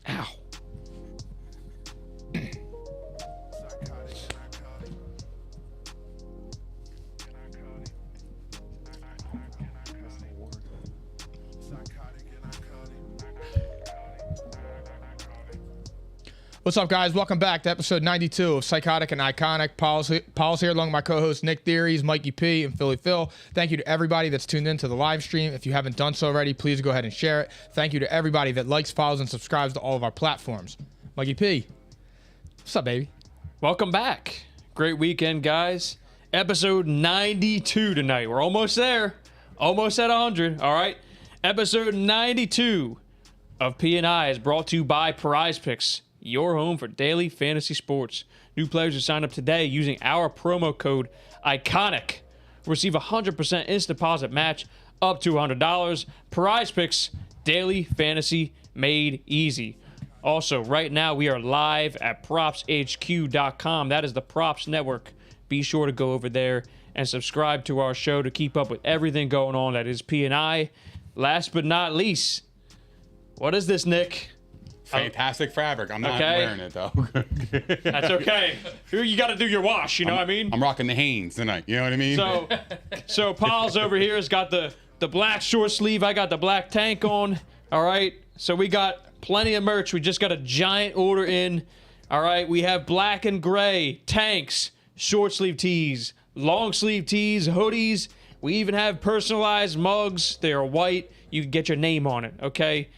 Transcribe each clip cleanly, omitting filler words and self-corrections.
Ow. What's up, guys? Welcome back to episode 92 of Psychotic and Iconic. Paul's here along with my co-hosts Nick Theories, Mikey P, and Philly Phil. Thank you to everybody that's tuned in to the live stream. If you haven't done so already, please go ahead and share it. Thank you to everybody that likes, follows, and subscribes to all of our platforms. Mikey P, what's up, baby? Welcome back. Great weekend, guys. Episode 92 tonight. We're almost there. Almost at 100, all right? Episode 92 of P&I is brought to you by Prize Picks, your home for daily fantasy sports. New players who sign up today using our promo code ICONIC receive a 100% instant deposit match up to $100. Prize Picks, daily fantasy made easy. Also, right now we are live at propshq.com. That is the Props Network. Be sure to go over there and subscribe to our show to keep up with everything going on that is P&I. Last but not least, what is this, Nick? Fantastic fabric. I'm not wearing it, though. That's okay. You got to do your wash, you know what I mean? I'm rocking the Hanes tonight, you know what I mean? So Paul's over here has got the black short sleeve. I got the black tank on, all right? So we got plenty of merch. We just got a giant order in, all right? We have black and gray tanks, short sleeve tees, long sleeve tees, hoodies. We even have personalized mugs. They are white. You can get your name on it, okay?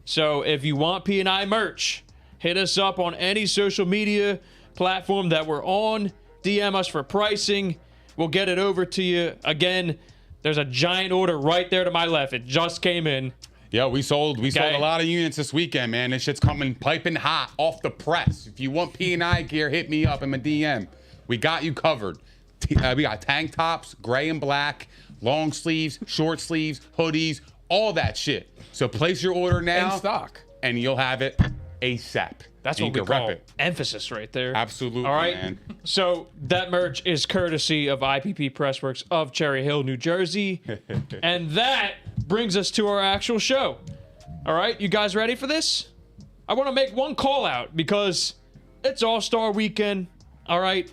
So if you want P&I merch, hit us up on any social media platform that we're on. DM us for pricing. We'll get it over to you. Again, there's a giant order right there to my left. It just came in. Yeah, we sold a lot of units this weekend, man. This shit's coming piping hot off the press. If you want P&I gear, hit me up in my DM. We got you covered. We got tank tops, gray and black, long sleeves, short sleeves, hoodies, all that shit. So place your order now. In stock. And you'll have it ASAP. That's what we call emphasis right there. Absolutely, all right? Man. So that merch is courtesy of IPP Pressworks of Cherry Hill, New Jersey. And that brings us to our actual show. All right, you guys ready for this? I want to make one call out because it's All-Star Weekend. All right.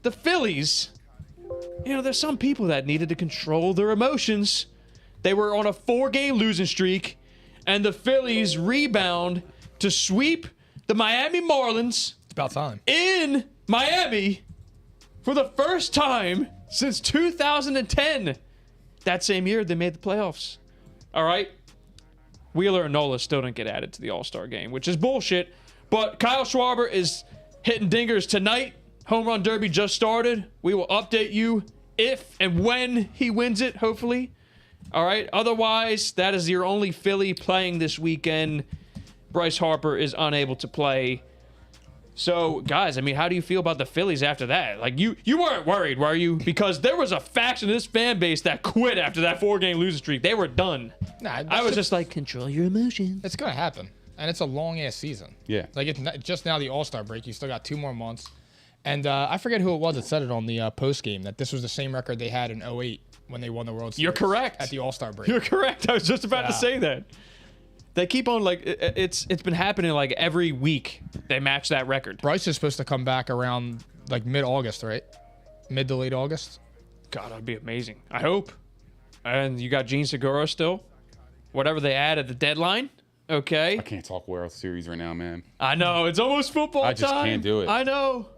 The Phillies, there's some people that needed to control their emotions. They were on a 4-game losing streak, and the Phillies rebound to sweep the Miami Marlins. It's about time. In Miami for the first time since 2010. That same year, they made the playoffs. All right? Wheeler and Nola still didn't get added to the All-Star game, which is bullshit. But Kyle Schwarber is hitting dingers tonight. Home Run Derby just started. We will update you if and when he wins it, hopefully. All right. Otherwise, that is your only Philly playing this weekend. Bryce Harper is unable to play. So, guys, how do you feel about the Phillies after that? Like, you weren't worried, were you? Because there was a faction of this fan base that quit after that 4-game losing streak. They were done. Nah, I was just like, control your emotions. It's going to happen. And it's a long-ass season. Yeah. Like, it's just now the All-Star break. You still got 2 more months. And I forget who it was that said it on the post-game, that this was the same record they had in 2008 when they won the World Series. You're correct. At the All-Star break. You're correct. I was just about to say that. They keep on, it's been happening, every week they match that record. Bryce is supposed to come back around, mid-August, right? Mid to late August? God, that'd be amazing. I hope. And you got Gene Segura still. Whatever they add at the deadline. Okay. I can't talk World Series right now, man. I know. It's almost football time. I just can't do it. I know.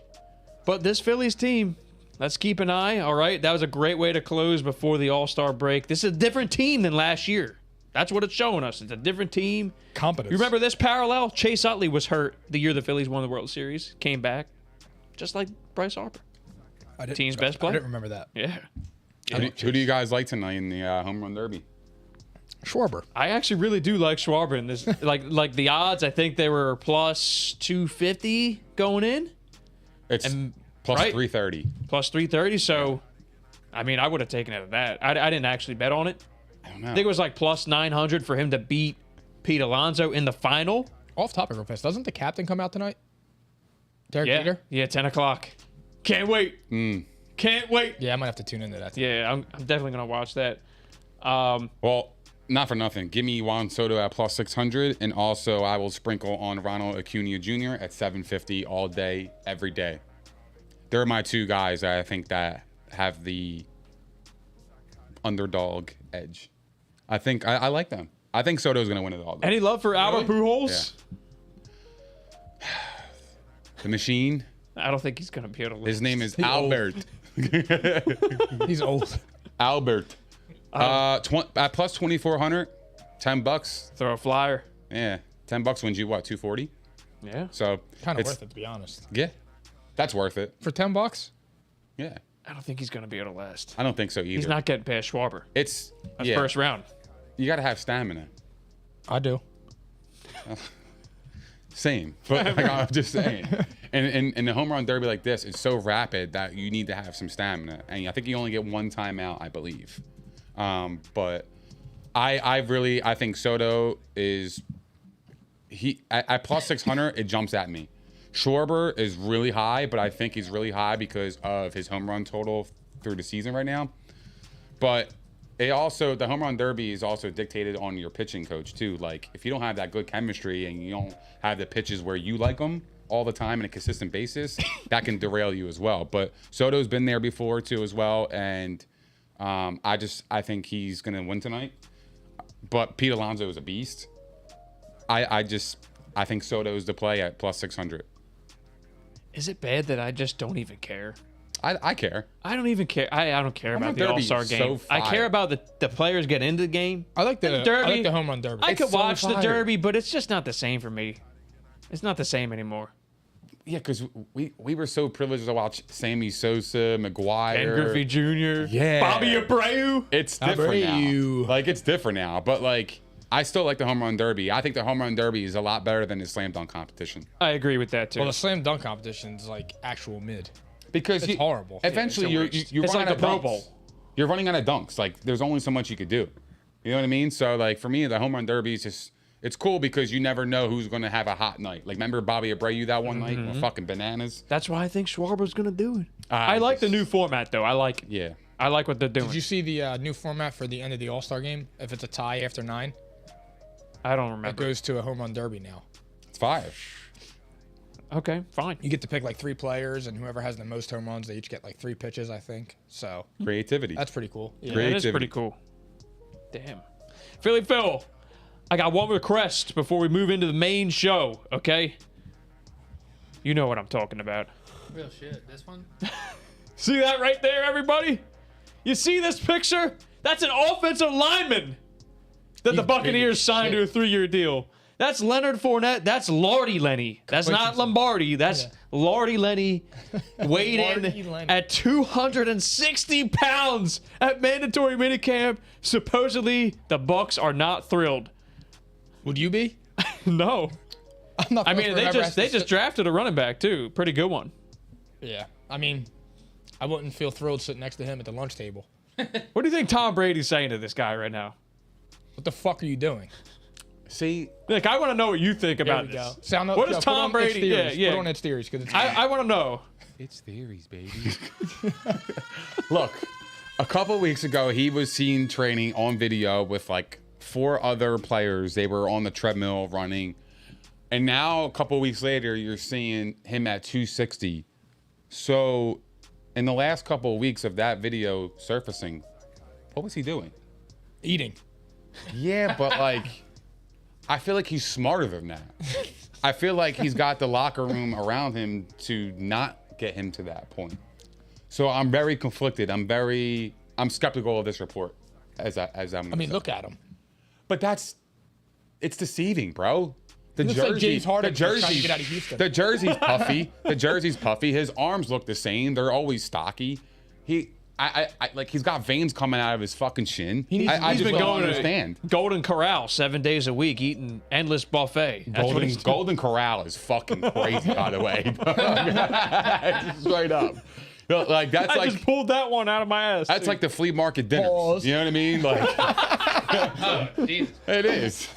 But this Phillies team, let's keep an eye, all right? That was a great way to close before the All-Star break. This is a different team than last year. That's what it's showing us. It's a different team. Competence. You remember this parallel? Chase Utley was hurt the year the Phillies won the World Series. Came back, just like Bryce Harper. Team's best player. I didn't remember that. Yeah. Who do you guys like tonight in the Home Run Derby? Schwarber. I actually really do like Schwarber in this. like the odds, I think they were plus 250 going in. It's plus 330. Plus 330. So, I would have taken it at that. I didn't actually bet on it. I don't know. I think it was plus 900 for him to beat Pete Alonso in the final. Off topic real fast. Doesn't the captain come out tonight? Derek Jeter? Yeah, 10 o'clock. Can't wait. Can't wait. Yeah, I might have to tune into that. Yeah, I'm definitely going to watch that. Well, not for nothing. Give me Juan Soto at plus 600, and also I will sprinkle on Ronald Acuna Jr. at 750 all day, every day. They're my two guys that I think that have the underdog edge. I think I like them. I think Soto's gonna win it all. Any love for Albert Pujols? Yeah. The machine. I don't think he's gonna be able to. His name is Albert. He's old. Albert. At plus 2,400, $10. Throw a flyer. Yeah, $10 wins you what? 240. Yeah. So Kind of worth it, to be honest. Yeah, that's worth it. For $10? Yeah. I don't think he's gonna be able to last. I don't think so either. He's not getting past Schwarber. That's first round. You got to have stamina. I do. Same, but like, I'm just saying. And in the home run derby like this, it's so rapid that you need to have some stamina. And I think you only get one timeout, I believe. But I think Soto is at plus 600. It jumps at me. Schwarber is really high, but I think he's really high because of his home run total through the season right now. But the home run derby is also dictated on your pitching coach too. Like if you don't have that good chemistry and you don't have the pitches where you like them all the time on a consistent basis, that can derail you as well. But Soto's been there before too as well, and I think he's gonna win tonight. But Pete Alonso is a beast. I think Soto's the play at plus 600. Is it bad that I just don't even care? I care. I don't even care. I don't care about the Derby All-Star is game. so I care fire. about the players getting into the game. I like the Derby. I like the home run derby. I It's could so watch the fire. Derby, but it's just not the same for me. It's not the same anymore. Yeah, because we were so privileged to watch Sammy Sosa, McGuire, Ken Griffey Jr. Yeah. Bobby Abreu. It's different Abreu. now. Like it's different now, but like I still like the home run derby. I think the home run derby is a lot better than the slam dunk competition I agree with that too. Well, the slam dunk competition is like actual mid. because It's horrible. Eventually, Yeah, you're it's you're it's running like out the of Pro dunks. Bowl. You're running out of dunks. Like there's only so much you could do. You know what I mean? So like for me, the home run derby is just it's cool because you never know who's going to have a hot night. Like remember Bobby Abreu that one night? With fucking bananas. That's why I think Schwarber's gonna do it. I like the new format though. I like what they're doing. Did you see the new format for the end of the All-Star game? If it's a tie after 9, I don't it remember. goes to a home run derby now. It's fire. Okay, fine. You get to pick like 3 players, and whoever has the most home runs, they each get like 3 pitches, I think. So Creativity. that's pretty cool. Yeah. That is Creativity. pretty cool. Damn. Philly Phil, I got one request before we move into the main show, okay? You know what I'm talking about. Real shit. This one? See that right there, everybody? You see this picture? That's an offensive lineman that the Buccaneers signed to a 3-year deal. That's Leonard Fournette. That's Lordy Lenny. That's not Lombardi. That's Lordy Lenny. Weighed Lordy in Lenny. at 260 pounds at mandatory minicamp. Supposedly, the Bucs are not thrilled. Would you be? No. I'm not. I mean, they just sit. drafted a running back too. Pretty good one. Yeah. I mean, I wouldn't feel thrilled sitting next to him at the lunch table. What do you think Tom Brady's saying to this guy right now? What the fuck are you doing? See, Like, I want to know what you think There about we this. go. Sound What is Tom Brady? Yeah. Put on its theories because it's. I want to know. it's theories, baby. Look, a couple weeks ago, he was seen training on video with like 4 other players. They were on the treadmill running. And now, a couple weeks later, you're seeing him at 260. So, in the last couple of weeks of that video surfacing, what was he doing? eating. Yeah, but like, I feel like he's smarter than that. I feel like he's got the locker room around him to not get him to that point. So I'm very conflicted. I'm skeptical of this report. I mean, look at him. But it's deceiving, bro. The He looks like jersey, James Harden the just trying to jersey, get out of Houston. the jersey's puffy. The jersey's puffy. His arms look the same. They're always stocky. He's got veins coming out of his fucking shin. I He's just been don't going understand. to Golden Corral 7 days a week, eating endless buffet. That's what he's doing. Golden Corral is fucking crazy, by the way. Straight up. Like that's I like just pulled that one out of my ass. that's too. like the flea market dinner. Pause. You know what I mean? Like Oh, Jesus. it is.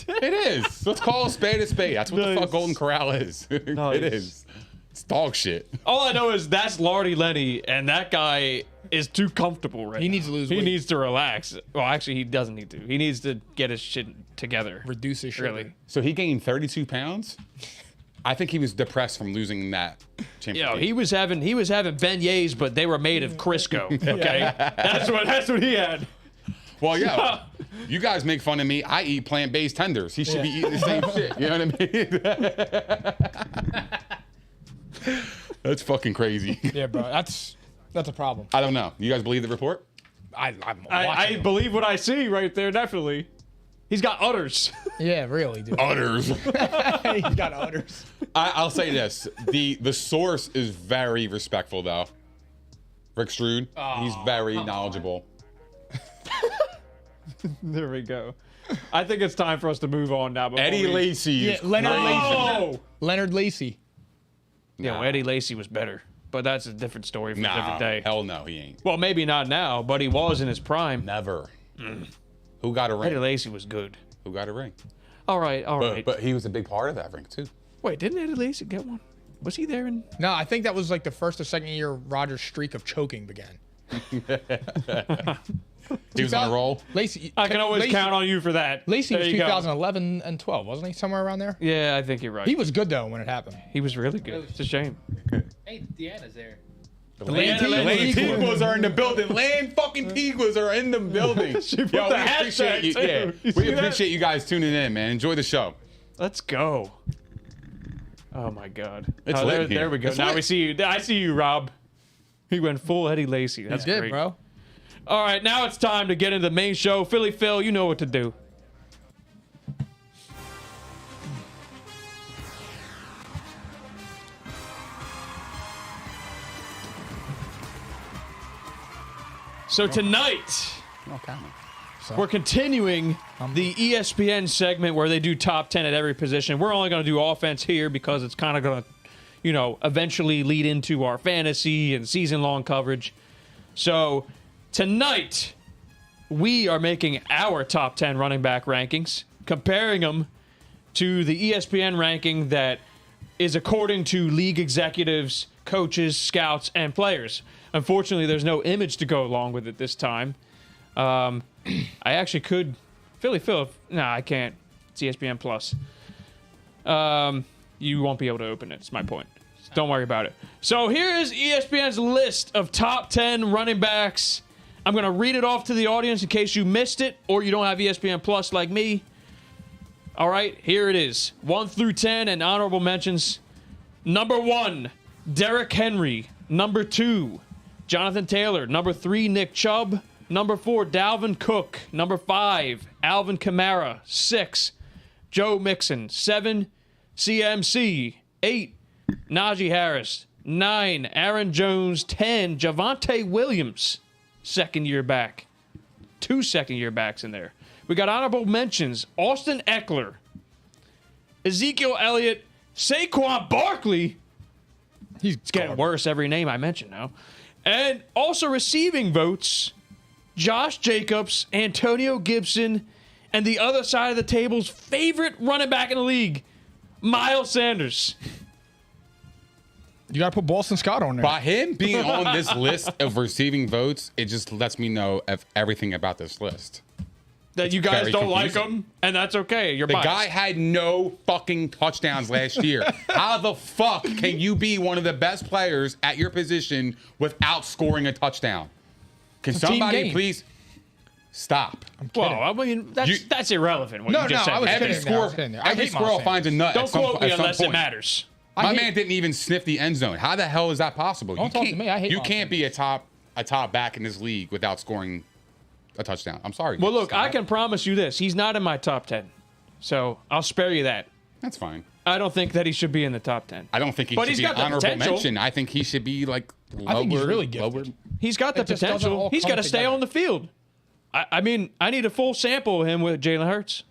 It is. Let's call a spade a spade. That's what the Nice. fuck Golden Corral is. Nice. It is. It's dog shit. All I know is that's Lardy Lenny, and that guy is too comfortable right He now. needs to lose He weight. needs to relax. Well, actually, he doesn't need to. He needs to get his shit together. Reduce his sugar. Really. So he gained 32 pounds. I think he was depressed from losing that championship. Yo, he was having beignets, but they were made of Crisco. Okay, that's what he had. Well, yeah. You guys make fun of me. I eat plant-based tenders. He should be eating the same shit. You know what I mean? That's fucking crazy. Yeah, bro. That's a problem. I don't know. You guys believe the report? I'm I watching. believe what I see right there. Definitely, he's got udders. Yeah, really, dude. Udders. He's got udders. I'll say this: the source is very respectful, though. Rick Strud, he's very knowledgeable. There we go. I think it's time for us to move on now. Eddie Lacy. Yeah, Leonard Lacy. Oh! Leonard Lacy. Yeah, well, Eddie Lacy was better, but that's a different story for a different day. Hell no, he ain't. Well, maybe not now, but he was in his prime. Never. Who got a Eddie ring? Lacy was good. Who got a ring? All right. But he was a big part of that ring too. Wait, didn't Eddie Lacy get one? Was he there in? No, I think that was like the first or second year Roger's streak of choking began. He was on a roll. Lacy. I can always Lacy, count on you for that. Lacy was There you go. 2011 and 12, wasn't he? Somewhere around there. Yeah, I think you're right. He was good though when it happened. He was really good. It's a shame. Hey, Deanna's there. The Lane Tiguas are in the building. Land fucking Tiguas are in the building. She put the hashtag, you. too. Yeah, You we see that? appreciate you guys tuning in, man. Enjoy the show. Let's go. Oh my God. It's Oh, lit there, in here. there we go. It's Now lit. we see you. I see you, Rob. He went full Eddie Lacy. That's He did, great. bro. All right, now it's time to get into the main show. Philly Phil, you know what to do. So tonight, Okay. we're continuing the ESPN segment where they do top 10 at every position. We're only going to do offense here because it's kind of going to, eventually lead into our fantasy and season-long coverage. So tonight, we are making our top 10 running back rankings, comparing them to the ESPN ranking that is according to league executives, coaches, scouts, and players. Unfortunately, there's no image to go along with it this time. I actually could. Philly Phil. No, I can't. It's ESPN Plus. You won't be able to open it. It's my point. Don't worry about it. So here is ESPN's list of top 10 running backs. I'm going to read it off to the audience in case you missed it or you don't have ESPN Plus like me. All right, here it is. 1 through 10 and honorable mentions. Number 1, Derrick Henry. Number 2, Jonathan Taylor. Number 3, Nick Chubb. Number 4, Dalvin Cook. Number 5, Alvin Kamara. 6, Joe Mixon. 7, CMC. 8, Najee Harris. 9, Aaron Jones. 10, Javonte Williams. Second year back. 2 second-year backs in there. We got honorable mentions. Austin Eckler. Ezekiel Elliott. Saquon Barkley. He's Getting worse every name I mention now. And also receiving votes, Josh Jacobs, Antonio Gibson, and the other side of the table's favorite running back in the league, Miles Sanders. You got to put Boston Scott on there. By him being on this list of receiving votes, it just lets me know of everything about this list. That you guys very don't like confusing. him, and that's okay. You're The biased. guy had no fucking touchdowns last year. How the fuck can you be one of the best players at your position without scoring a touchdown? Can a team somebody game. please stop? Well, I mean, that's irrelevant. What No, you just no, I said. was there. kidding. Every there, I squirrel, was kidding there. I every hate Miles squirrel Sanders. finds a nut Don't at some, quote me at some unless point. it matters. My man didn't even sniff the end zone. How the hell is that possible? Don't talk to me. I hate You Miles can't be a top back in this league without scoring a touchdown. I'm sorry. Well, look, Scott. I can promise you this. He's not in my top 10. So I'll spare you that. That's fine. I don't think that he should be in the top 10. I don't think he But should he's be got an the honorable potential. mention. I think he should be like lower. I think he's really gifted. lower. He's got the It just doesn't potential. all He's come got to stay together. on the field. I mean, I need a full sample of him with Jalen Hurts.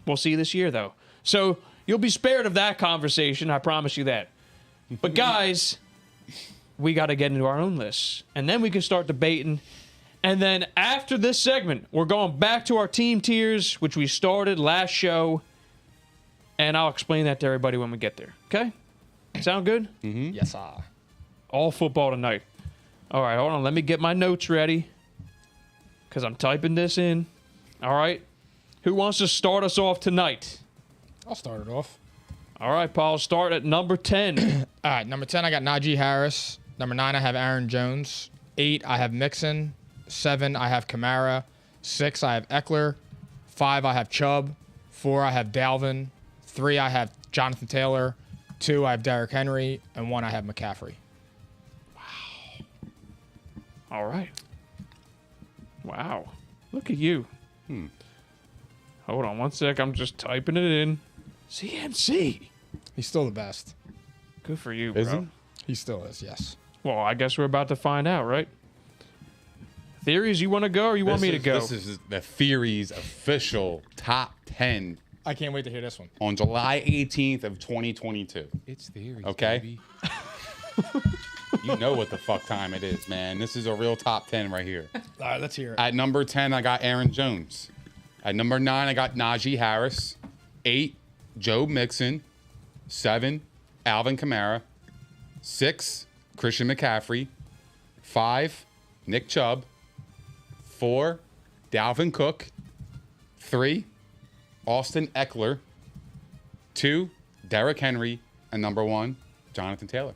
We'll see this year, though. So you'll be spared of that conversation. I promise you that. But guys, we got to get into our own lists, and then we can start debating. And then after this segment, we're going back to our team tiers, which we started last show, and I'll explain that to everybody when we get there. Okay? Sound good? Yes, sir. All football tonight. All right, hold on. Let me get my notes ready because I'm typing this in. All right. Who wants to start us off tonight? I'll start it off. All right, Paul. Start at number 10. All right, number 10, I got Najee Harris. Number 9, I have Aaron Jones. 8, I have Mixon. 7, I have Kamara. 6, I have Eckler. 5, I have Chubb. 4, I have Dalvin. 3, I have Jonathan Taylor. 2, I have Derrick Henry. And 1, I have McCaffrey. All right. Wow. Look at you. Hold on one sec. I'm just typing it in. CMC. He's still the best. Good for you, Is bro. he? He still is, yes. Well, I guess we're about to find out, right? Theories, you want to go or you want me to go? This is the Theories official top 10 I can't wait to hear this one. on July 18th of 2022. It's theories. Okay. Baby. You know what the fuck time it is, man. This is a real top 10 right here. All right, let's hear it. At number 10, I got Aaron Jones. At number 9, I got Najee Harris. 8, Joe Mixon. 7, Alvin Kamara. 6, Christian McCaffrey. 5, Nick Chubb. 4, Dalvin Cook. 3, Austin Eckler. 2, Derrick Henry. And number 1, Jonathan Taylor.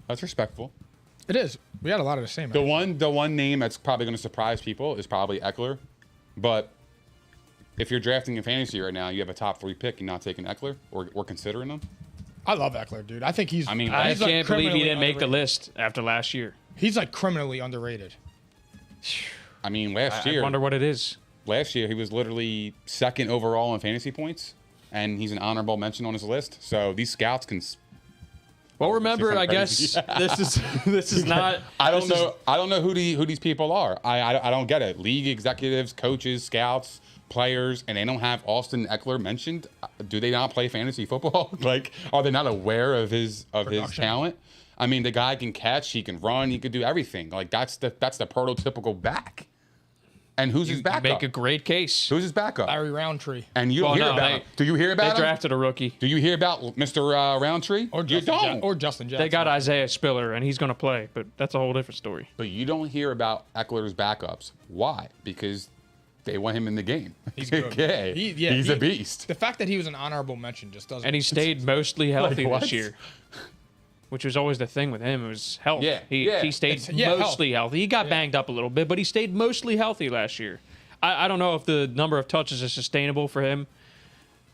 That's respectful. It is. We had a lot of the same. The one name that's probably going to surprise people is probably Eckler. But if you're drafting in fantasy right now, you have a top 3 pick, you're not taking Eckler or considering him. I love Eckler, dude. I think he's. I mean, I he's like can't believe he criminally didn't make the underrated. list after last year. He's like criminally underrated. I mean, last I year wonder what it is. he was literally 2nd overall in fantasy points, and he's an honorable mention on his list. So these scouts can. Well, remember, I crazy. guess this is not. I don't know who these people are. I don't get it. League executives, coaches, scouts, players, and they don't have Austin Eckler mentioned. Do they not play fantasy football? Like, are they not aware of his talent? I mean, the guy can catch, he can run, he could do everything. Like that's the prototypical back. And who's his You backup? make a great case. Who's his backup? Larry Roundtree. And you don't Well, hear no, about him. Do you hear They about him? drafted a rookie. Do you hear about Mr. Roundtree? Or you Justin don't. or Justin Jackson. They got Isaiah Spiller, and he's going to play, but that's a whole different story. But you don't hear about Eckler's backups. Why? Because they want him in the game. He's good. Okay. He's a beast. The fact that he was an honorable mention just doesn't. And he stayed mostly healthy what? this year, which was always the thing with him. It was health. Yeah, He yeah. stayed Health. mostly healthy. He got banged up a little bit, but he stayed mostly healthy last year. I don't know if the number of touches is sustainable for him,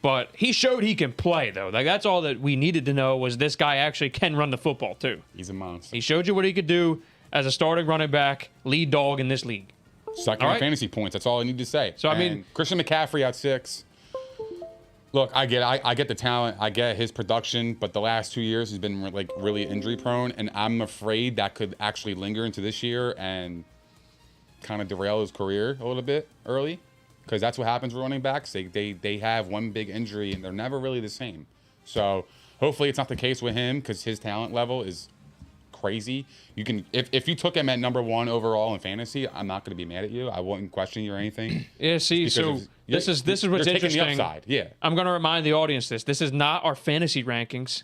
but he showed he can play, though. Like, that's all that we needed to know was this guy actually can run the football, too. He's a monster. He showed you what he could do as a starting running back, lead dog in this league. Second All in right. fantasy points. That's all I need to say. So, I mean- And Christian McCaffrey at 6. Look, I get the talent. I get his production, but the last 2 years he's been like really injury prone, and I'm afraid that could actually linger into this year and kind of derail his career a little bit early, because that's what happens with running backs. They have one big injury and they're never really the same. So hopefully it's not the case with him, because his talent level is crazy. You can if you took him at number 1 overall in fantasy, I'm not going to be mad at you. I wouldn't question you or anything. Yeah, see, Because so of- this is what's you're taking interesting. the upside. Yeah. I'm going to remind the audience this. This is not our fantasy rankings.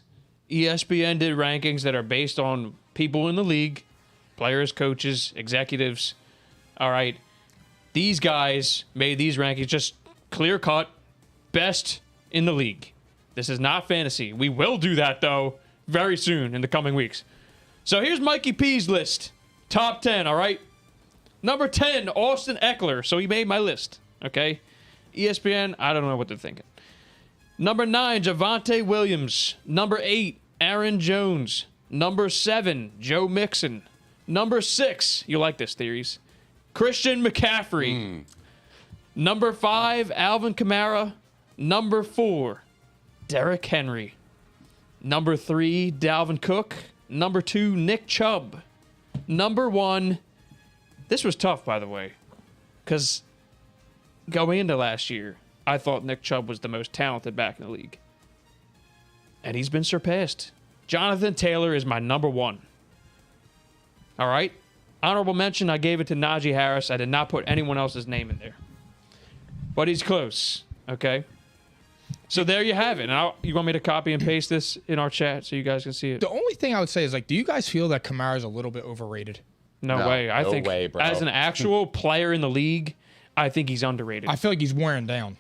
ESPN did rankings that are based on people in the league, players, coaches, executives. All right. These guys made these rankings just clear cut, best in the league. This is not fantasy. We will do that, though, very soon in the coming weeks. So here's Mikey P's list. Top 10, all right? Number 10, Austin Eckler. So he made my list, okay? ESPN, I don't know what they're thinking. Number 9, Javonte Williams. Number 8, Aaron Jones. Number 7, Joe Mixon. Number 6, you like this, Theories, Christian McCaffrey. Number 5, Alvin Kamara. Number 4, Derrick Henry. Number 3, Dalvin Cook. Number 2, Nick Chubb. Number 1, this was tough, by the way, because going into last year, I thought Nick Chubb was the most talented back in the league. And he's been surpassed. Jonathan Taylor is my number 1. All right? Honorable mention, I gave it to Najee Harris. I did not put anyone else's name in there. But he's close, okay? So there you have it. And you want me to copy and paste this in our chat so you guys can see it? The only thing I would say is, like, do you guys feel that Kamara's a little bit overrated? No way. I no think way, bro. as an actual player in the league, I think he's underrated. I feel like he's wearing down.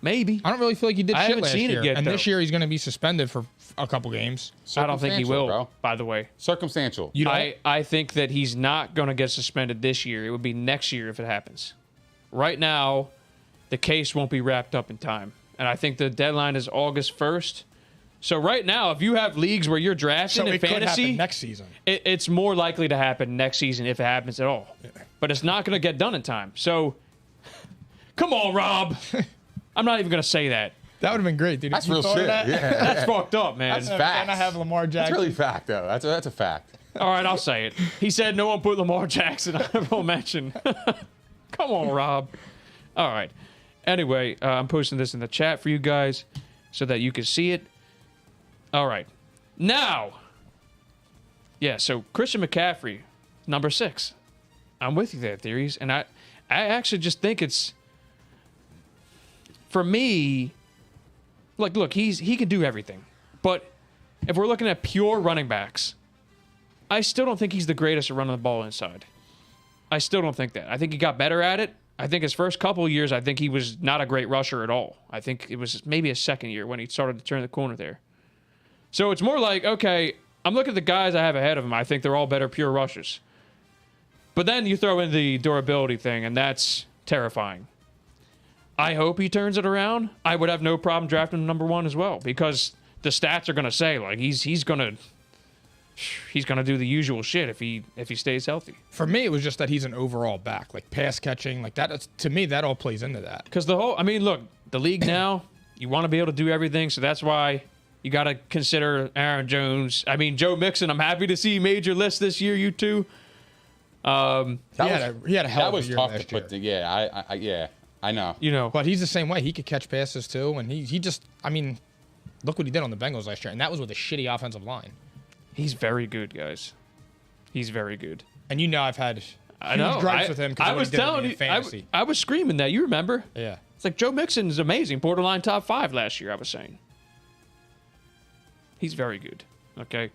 Maybe. I don't really feel like he did I shit haven't last seen it year. yet, And though. this year he's going to be suspended for a couple games. I don't think he will, bro. by the way. Circumstantial. You don't? I think that he's not going to get suspended this year. It would be next year if it happens. Right now, the case won't be wrapped up in time. And I think the deadline is August 1st. So right now, if you have leagues where you're drafting So in it could fantasy, happen next season. it's more likely to happen next season if it happens at all. But it's not going to get done in time. So, come on, Rob. I'm not even going to say that. That would have been great, dude. That's You real thought of shit. that? Yeah. That's fucked up, man. That's And facts. I have Lamar That's Jackson. really fact, though. That's a fact. All right, I'll say it. He said no one put Lamar Jackson. I won't mention. Come on, Rob. All right. Anyway, I'm posting this in the chat for you guys so that you can see it. All right. Now, yeah, so Christian McCaffrey, number 6. I'm with you there, Theories. And I actually just think it's, for me, like, look, he can do everything. But if we're looking at pure running backs, I still don't think he's the greatest at running the ball inside. I still don't think that. I think he got better at it. I think his first couple of years, I think he was not a great rusher at all. I think it was maybe his second year when he started to turn the corner there. So it's more like, okay, I'm looking at the guys I have ahead of him. I think they're all better pure rushers. But then you throw in the durability thing, and that's terrifying. I hope he turns it around. I would have no problem drafting him number 1 as well, because the stats are going to say, like, he's going to do the usual shit if he stays healthy. For me, it was just that he's an overall back, like pass catching, like that. To me, that all plays into that. Because look, the league now, you want to be able to do everything, so that's why you got to consider Aaron Jones. I mean, Joe Mixon, I'm happy to see he made your list this year, you two. He had a hell That of a was year tough to last year. put together. I know. You know, But he's the same way. He could catch passes too, and he just, I mean, look what he did on the Bengals last year, and that was with a shitty offensive line. he's very good, guys. He's very good. And you know, I've had I know. huge gripes with him because I was telling you, fantasy. I was screaming that. You remember? Yeah. It's like Joe Mixon is amazing. Borderline top 5 last year, I was saying. He's very good. Okay.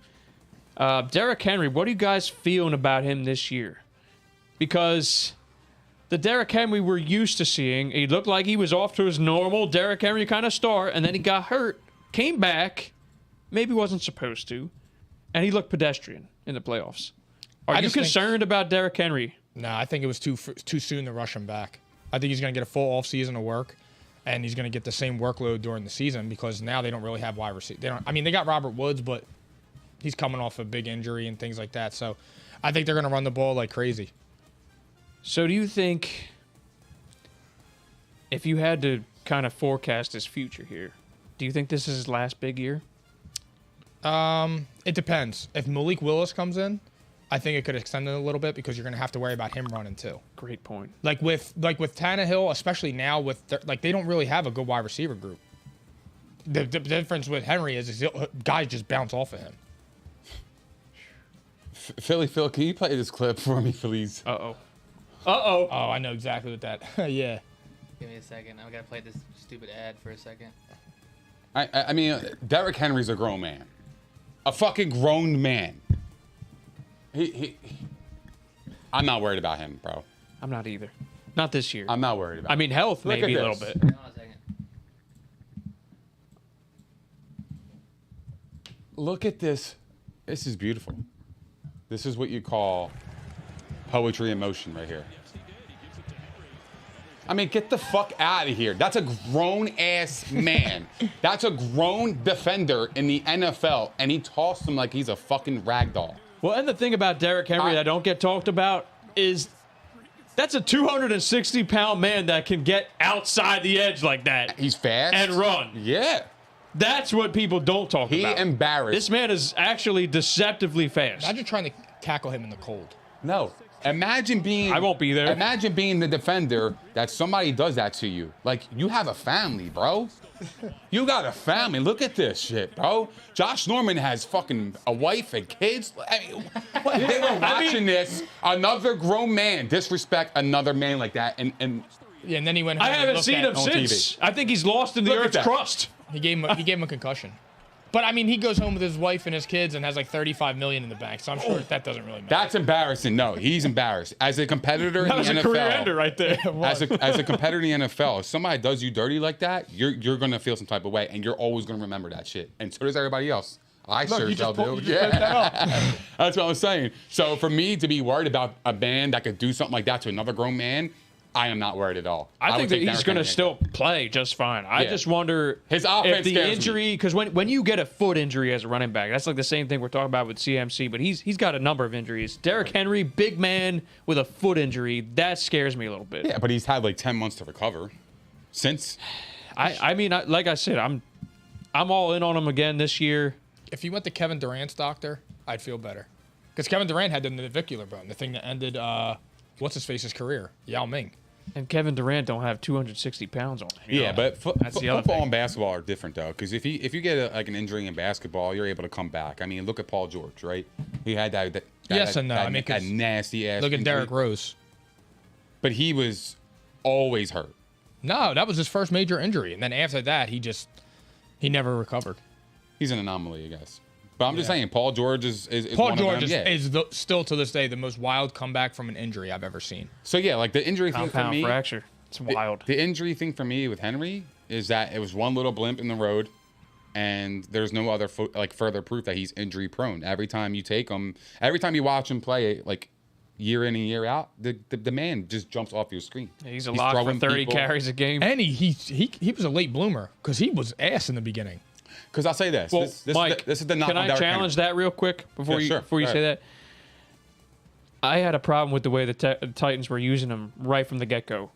Derrick Henry, what are you guys feeling about him this year? Because the Derrick Henry we're used to seeing, he looked like he was off to his normal Derrick Henry kind of start, and then he got hurt, came back, maybe wasn't supposed to, and he looked pedestrian in the playoffs. Are you concerned about Derrick Henry? No, I think it was too soon to rush him back. I think he's going to get a full offseason of work, and he's going to get the same workload during the season because now they don't really have wide receiver. They got Robert Woods, but he's coming off a big injury and things like that. So I think they're going to run the ball like crazy. So do you think, if you had to kind of forecast his future here, do you think this is his last big year? It depends. If Malik Willis comes in, I think it could extend it a little bit because you're going to have to worry about him running too. Great point. Like with Tannehill, especially now with they don't really have a good wide receiver group. The difference with Henry is guys just bounce off of him. Philly Phil, can you play this clip for me, please? Uh-oh. Uh-oh. Oh, I know exactly what that. Yeah. Give me a second. I gotta play this stupid ad for a second. I mean, Derrick Henry's a grown man. A fucking grown man. I'm not worried about him, bro. I'm not either. Not this year. I'm not worried about him. I mean, health Look maybe at a little this. bit. Hold on a second. Look at this. This is beautiful. This is what you call poetry in motion right here. I mean, get the fuck out of here. That's a grown-ass man. That's a grown defender in the NFL, and he tossed him like he's a fucking ragdoll. Well, and the thing about Derrick Henry that don't get talked about is that's a 260-pound man that can get outside the edge like that. He's fast. And run. Yeah. That's what people don't talk about. He embarrassed. This man is actually deceptively fast. Imagine trying to tackle him in the cold. No. Imagine being... I won't be there. Imagine being the defender that somebody does that to you. Like, you have a family, bro. You got a family. Look at this shit, bro. Josh Norman has fucking a wife and kids. I mean, they were watching this. Another grown man disrespect another man like that. And Yeah, and then he went home I and haven't looked seen at him it on since. TV. I think he's lost in the Look at Earth's that. crust. He gave him a concussion. But I mean, he goes home with his wife and his kids and has like $35 million in the bank. So I'm sure that doesn't really matter. That's embarrassing. No, he's embarrassed. As a competitor in the NFL, That was a career ender right there. as a competitor in the NFL, if somebody does you dirty like that, you're gonna feel some type of way, and you're always gonna remember that shit. And so does everybody else. I sure you shall just do. pulled that up. That's what I'm saying. So for me to be worried about a man that could do something like that to another grown man, I am not worried at all. I think would that take he's going to Derrick still play just fine. I Yeah. just wonder His offense if the scares me. injury, because when you get a foot injury as a running back, that's like the same thing we're talking about with CMC, but he's got a number of injuries. Derrick Henry, big man with a foot injury, that scares me a little bit. Yeah, but he's had like 10 months to recover since. I mean, like I said, I'm all in on him again this year. If you went to Kevin Durant's doctor, I'd feel better. Because Kevin Durant had the navicular bone, the thing that ended what's-his-face's career, Yao Ming. And Kevin Durant don't have 260 pounds on him. Yeah, but That's the other football thing. and basketball are different though, because if you get like an injury in basketball, you're able to come back. I mean, look at Paul George, right? He had that Yes and no. I mean, 'cause that nasty ass. Look at injury. Derrick Rose. But he was always hurt. No, that was his first major injury. And then after that, he never recovered. He's an anomaly, I guess. But I'm just saying, Paul George is Paul one George of them. is still to this day the most wild comeback from an injury I've ever seen. So yeah, like the injury thing for Compound me. fracture. It's wild. The injury thing for me with Henry is that it was one little blimp in the road, and there's no other further proof that he's injury prone. Every time you take him, every time you watch him play, like year in and year out, the man just jumps off your screen. He's a lock for throwing 30 people. carries a game. And he was a late bloomer because he was ass in the beginning. Because I'll say this. Well, this Mike, this is the knock can on I Derrick challenge Henry. that real quick before Yeah, you sure. say that? I had a problem with the way the Titans were using him right from the get-go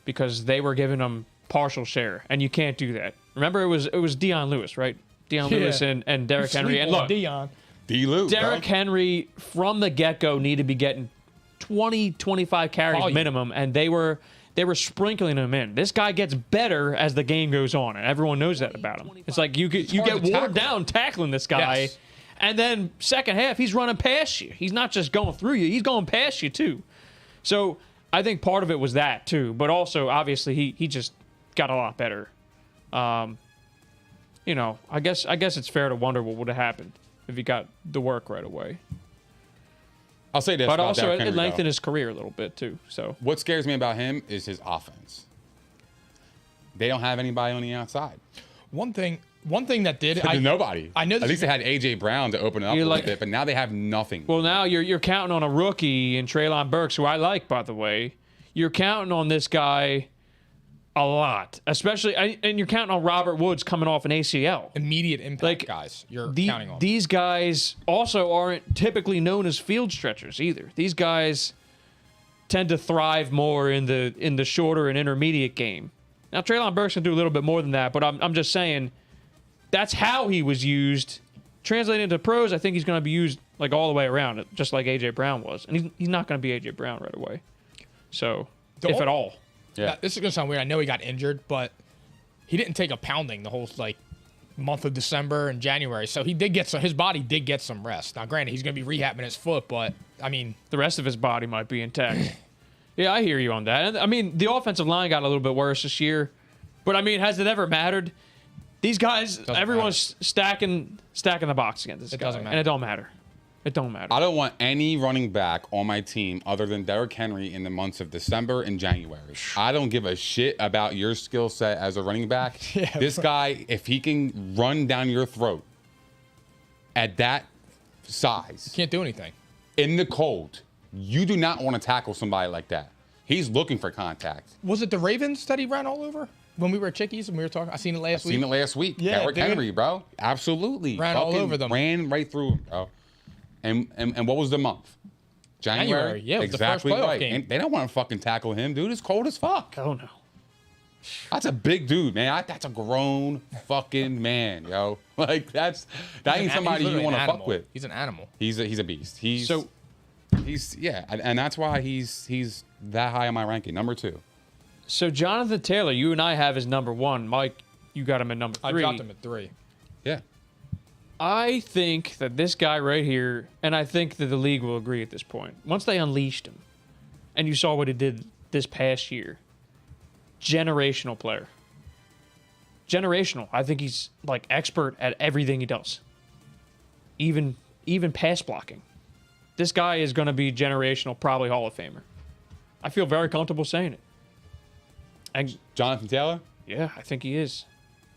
because they were giving him partial share, and you can't do that. Remember, it was Deion Lewis, right? Deion Lewis and Derrick Henry. And look, Deion. D-Lou, Derrick bro. Henry from the get-go needed to be getting 20, 25 carries Volume. minimum, and they were sprinkling him in. This guy gets better as the game goes on, and everyone knows that about him. It's like you get hard to worn tackle. down tackling this guy, Yes. and then second half he's running past you. He's not just going through you; he's going past you too. So I think part of it was that too, but also obviously he just got a lot better. You know, I guess it's fair to wonder what would have happened if he got the work right away. I'll say this But about also Derrick it Henry, lengthened though. his career a little bit too. So What scares me about him is his offense. They don't have anybody on the outside. One thing that did There's nobody. I know At this- least they had A.J. Brown to open it up You're a like- little bit, but now they have nothing. well, now you're counting on a rookie in Treylon Burks, who I like, by the way. You're counting on this guy a lot, especially, and you're counting on Robert Woods coming off an ACL. immediate impact Like, guys you're The- counting on. These guys also aren't typically known as field stretchers either. These guys tend to thrive more in the shorter and intermediate game. Now Treylon Burks can do a little bit more than that, but I'm just saying that's how he was used. Translating into pros, I think he's going to be used like all the way around, just like AJ Brown was, and he's not going to be AJ Brown right away. So if at all. Yeah. Now, this is gonna sound weird. I know he got injured, but he didn't take a pounding the whole month of December and January. So he did get his body did get some rest. Now, granted, he's gonna be rehabbing his foot, but I mean, The rest of his body might be intact. Yeah, I hear you on that. And, I mean, the offensive line got a little bit worse this year, but I mean, has it ever mattered? These guys, everyone's stacking the box against this guy, doesn't matter. and it don't matter. It don't matter. I don't want any running back on my team other than Derrick Henry in the months of December and January. I don't give a shit about your skill set as a running back. This guy, if he can run down your throat at that size can't do anything. in the cold, you do not want to tackle somebody like that. He's looking for contact. Was it the Ravens that he ran all over when we were at Chickies and we were talking? I seen it last week. Seen it last week. Yeah, Derrick dude. Henry, bro. Absolutely. Ran all Fucking over them. Ran right through him, bro. And what was the month? January. Yeah, it was the first exactly playoff right. game. And they don't want to fucking tackle him, dude. It's cold as fuck. Oh, no. That's a big dude, man. That's a grown fucking man, yo. Like that ain't somebody you want to fuck with. He's an animal. He's a beast. He's So- yeah, and that's why he's that high on my ranking, number 2. So Jonathan Taylor, you and I have his number 1. Mike, you got him at number 3. I dropped him at 3. Yeah. I think that this guy right here, and I think that the league will agree at this point, once they unleashed him, and you saw what he did this past year, generational player. generational. I think he's like expert at everything he does. Even pass blocking. This guy is going to be generational, probably Hall of Famer. I feel very comfortable saying it. And Jonathan Taylor? yeah, I think he is.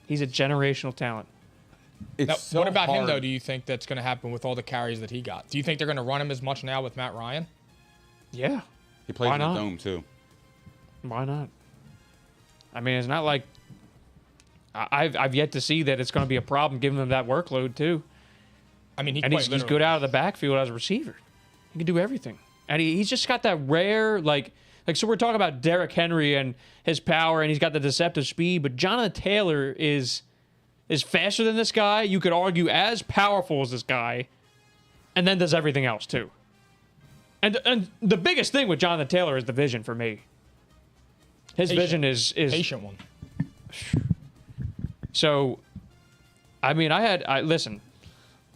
He's a generational talent. It's Now, so what about him, hard. though? Do you think that's going to happen with all the carries that he got? Do you think they're going to run him as much now with Matt Ryan? Yeah. He plays Why in the not? dome, too. Why not? I mean, it's not like I've yet to see that it's going to be a problem giving him that workload too. I mean, He's good out of the backfield as a receiver. He can do everything, and he's just got that rare like. So we're talking about Derrick Henry and his power, and he's got the deceptive speed. But Jonathan Taylor is faster than this guy. You could argue as powerful as this guy, and then does everything else too. And the biggest thing with Jonathan Taylor is the vision for me. His vision is patient one. So, I mean, listen,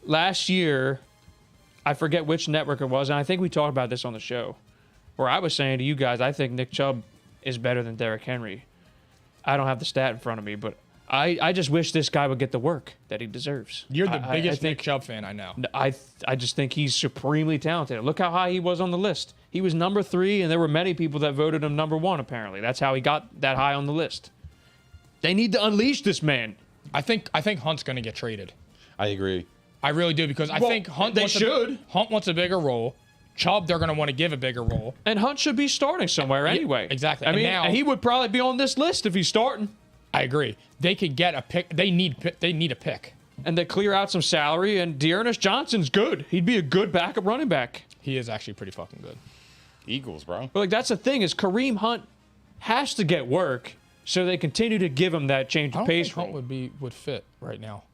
last year, I forget which network it was, and I think we talked about this on the show, where I was saying to you guys, I think Nick Chubb is better than Derrick Henry. I don't have the stat in front of me, but I just wish this guy would get the work that he deserves. You're the biggest I Nick Chubb fan I know. I just think he's supremely talented. Look how high he was on the list. He was number 3, and there were many people that voted him number 1, apparently. That's how he got that high on the list. They need to unleash this man. I think Hunt's going to get traded. I agree. I really do, because I think Hunt Hunt wants a bigger role. Chubb, they're going to want to give a bigger role. And Hunt should be starting somewhere anyway. Exactly. I And mean, now- he would probably be on this list if he's starting. I agree. They could get a pick. They need a pick. And they clear out some salary, and Dearness Johnson's good. He'd be a good backup running back. He is actually pretty fucking good. Eagles, bro. But like that's the thing is Kareem Hunt has to get work, so they continue to give him that change I of don't pace. think Hunt would fit right now.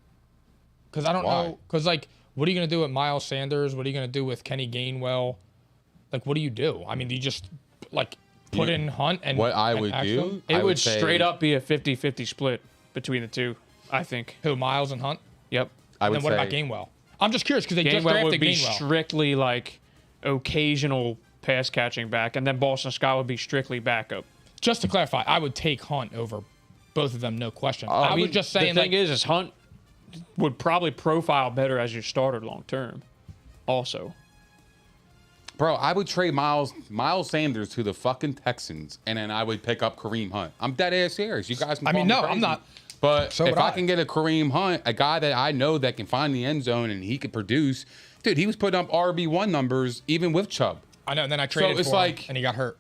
Because I don't Why? know. Because like, what are you going to do with Miles Sanders? What are you going to do with Kenny Gainwell? Like, what do you do? I mean, do you just like put in Hunt and What I and would axe do, them? It I would say- straight up be a 50-50 split between the two, I think. Who, Miles and Hunt? Yep. I And would then what about say Gainwell? I'm just curious because they just Gainwell drafted would be Gainwell. strictly like occasional pass catching back, and then Boston Scott would be strictly backup. Just to clarify, I would take Hunt over both of them, no question. I mean, was just saying, the thing like, is Hunt would probably profile better as your starter long term. Also, Bro, I would trade Miles Sanders to the fucking Texans, and then I would pick up Kareem Hunt. I'm dead ass serious. You guys can I call mean, me no, crazy, I'm not. But So if would I I. can get a Kareem Hunt, a guy that I know that can find the end zone and he could produce, dude, he was putting up RB1 numbers even with Chubb. I know. And then I traded it's for like- him, and he got hurt.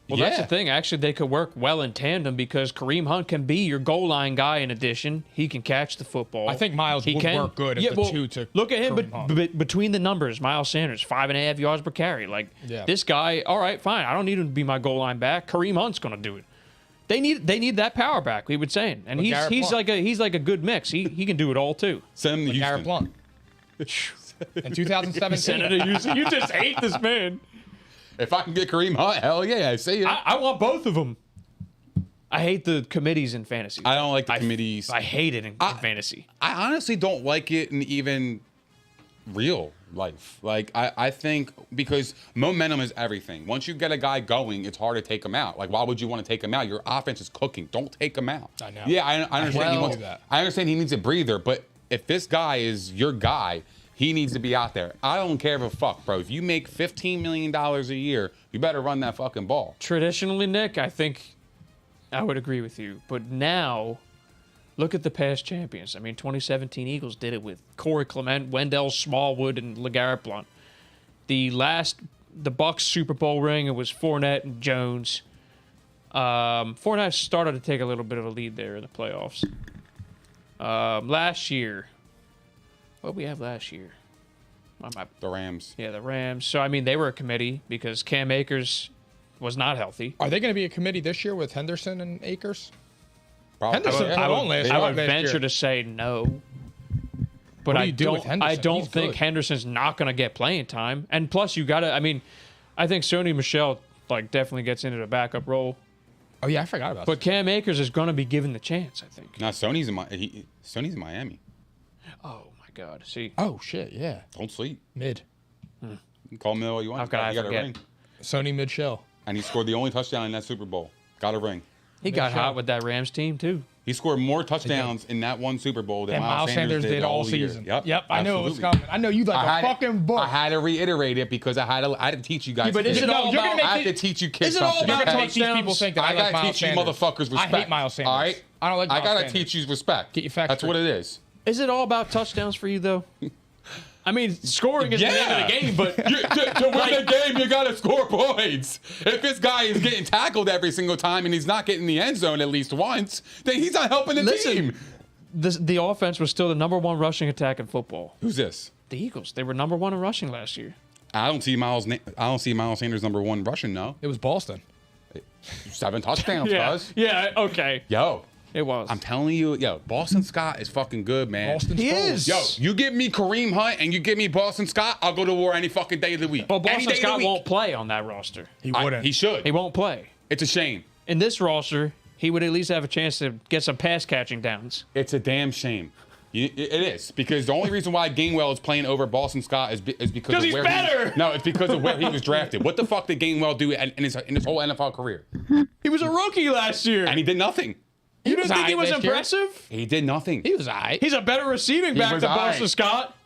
well, that's the thing. Actually, they could work well in tandem because Kareem Hunt can be your goal line guy. In addition, he can catch the football. I think Miles he would can work good if the two took look at him, Kareem Hunt. between the numbers, Miles Sanders 5.5 yards per carry. Like Yeah. this guy, all right, fine. I don't need him to be my goal line back. Kareem Hunt's going to do it. They need that power back. We would say, and Garrett he's Blount. like a good mix. He can do it all too. Send him to Garrett Houston. Blount. In 2017. Senator Houston, you just hate this man. If I can get Kareem Hunt, hell yeah, I see it. I want both of them. I hate the committees in fantasy. I don't like the committees. I hate it in fantasy. I honestly don't like it in even real life. Like, I think because momentum is everything. Once you get a guy going, it's hard to take him out. Like, why would you want to take him out? Your offense is cooking. Don't take him out. I know. Yeah, I understand he Well- wants that. I understand he needs a breather, but if this guy is your guy, he needs to be out there. I don't care if a fuck, bro. If you make $15 million a year, you better run that fucking ball. Traditionally, Nick, I think I would agree with you. But now, look at the past champions. I mean, 2017 Eagles did it with Corey Clement, Wendell Smallwood, and LeGarrette Blount. The Bucs Super Bowl ring, it was Fournette and Jones. Fournette started to take a little bit of a lead there in the playoffs. Last year, what did we have last year? The Rams. Yeah, the Rams. So, I mean, they were a committee because Cam Akers was not healthy. Are they going to be a committee this year with Henderson and Akers? Probably. Henderson Yeah. put on last I year. would venture to say no. But What do I you do with don't. I Henderson? don't He's think good. Henderson's not going to get playing time. And plus, you got to. I mean, I think Sony Michel definitely gets into the backup role. Oh, yeah, I forgot about But Cam Akers is going to be given the chance. I think. No, Sony's in Miami. Oh my God! See, Oh, shit, yeah. Don't sleep. Mid. You can call me all you want. How could I You got a forget? ring. Sony mid-shell. And he scored the only touchdown in that Super Bowl. Got a ring. he got Michel. hot with that Rams team too. He scored more touchdowns in that one Super Bowl than And Miles Sanders did all season. year. Yep. I know it was coming. I know you like a fucking book. I had to reiterate it because I had to teach you guys. Yeah, but is it all you're gonna about? I have to teach you kids Is it all something. about You're gonna make touchdowns? these people think that I like gotta Miles teach you Sanders. motherfuckers respect. I hate Miles Sanders. All right? I don't like Miles I gotta Sanders. teach you respect. Get your facts That's straight. what it is. Is it all about touchdowns for you though? I mean, scoring is the name of the game, but to win the game, you gotta score points. If this guy is getting tackled every single time and he's not getting the end zone at least once, then he's not helping the team. the offense was still the #1 rushing attack in football. Who's this? The Eagles. They were #1 in rushing last year. I don't see Miles Sanders #1 rushing. No, It was Boston. 7 touchdowns, Yeah, cuz. yeah, okay, Yo, it was. I'm telling you, Boston Scott is fucking good, man. Boston He Stroll. is. Yo, you give me Kareem Hunt and you give me Boston Scott, I'll go to war any fucking day of the week. But Any Boston day of the Scott week. won't play on that roster. He wouldn't. He should. He won't play. It's a shame. In this roster, he would at least have a chance to get some pass catching downs. It's a damn shame. It is because the only reason why Gainwell is playing over Boston Scott is because of he's where better. No, it's because of where he was drafted. What the fuck did Gainwell do in his whole NFL career? He was a rookie last year. And he did nothing. You didn't think he aight was last year. impressive? He did nothing. He was all right. He's a better receiving back was than aight. Boston Scott.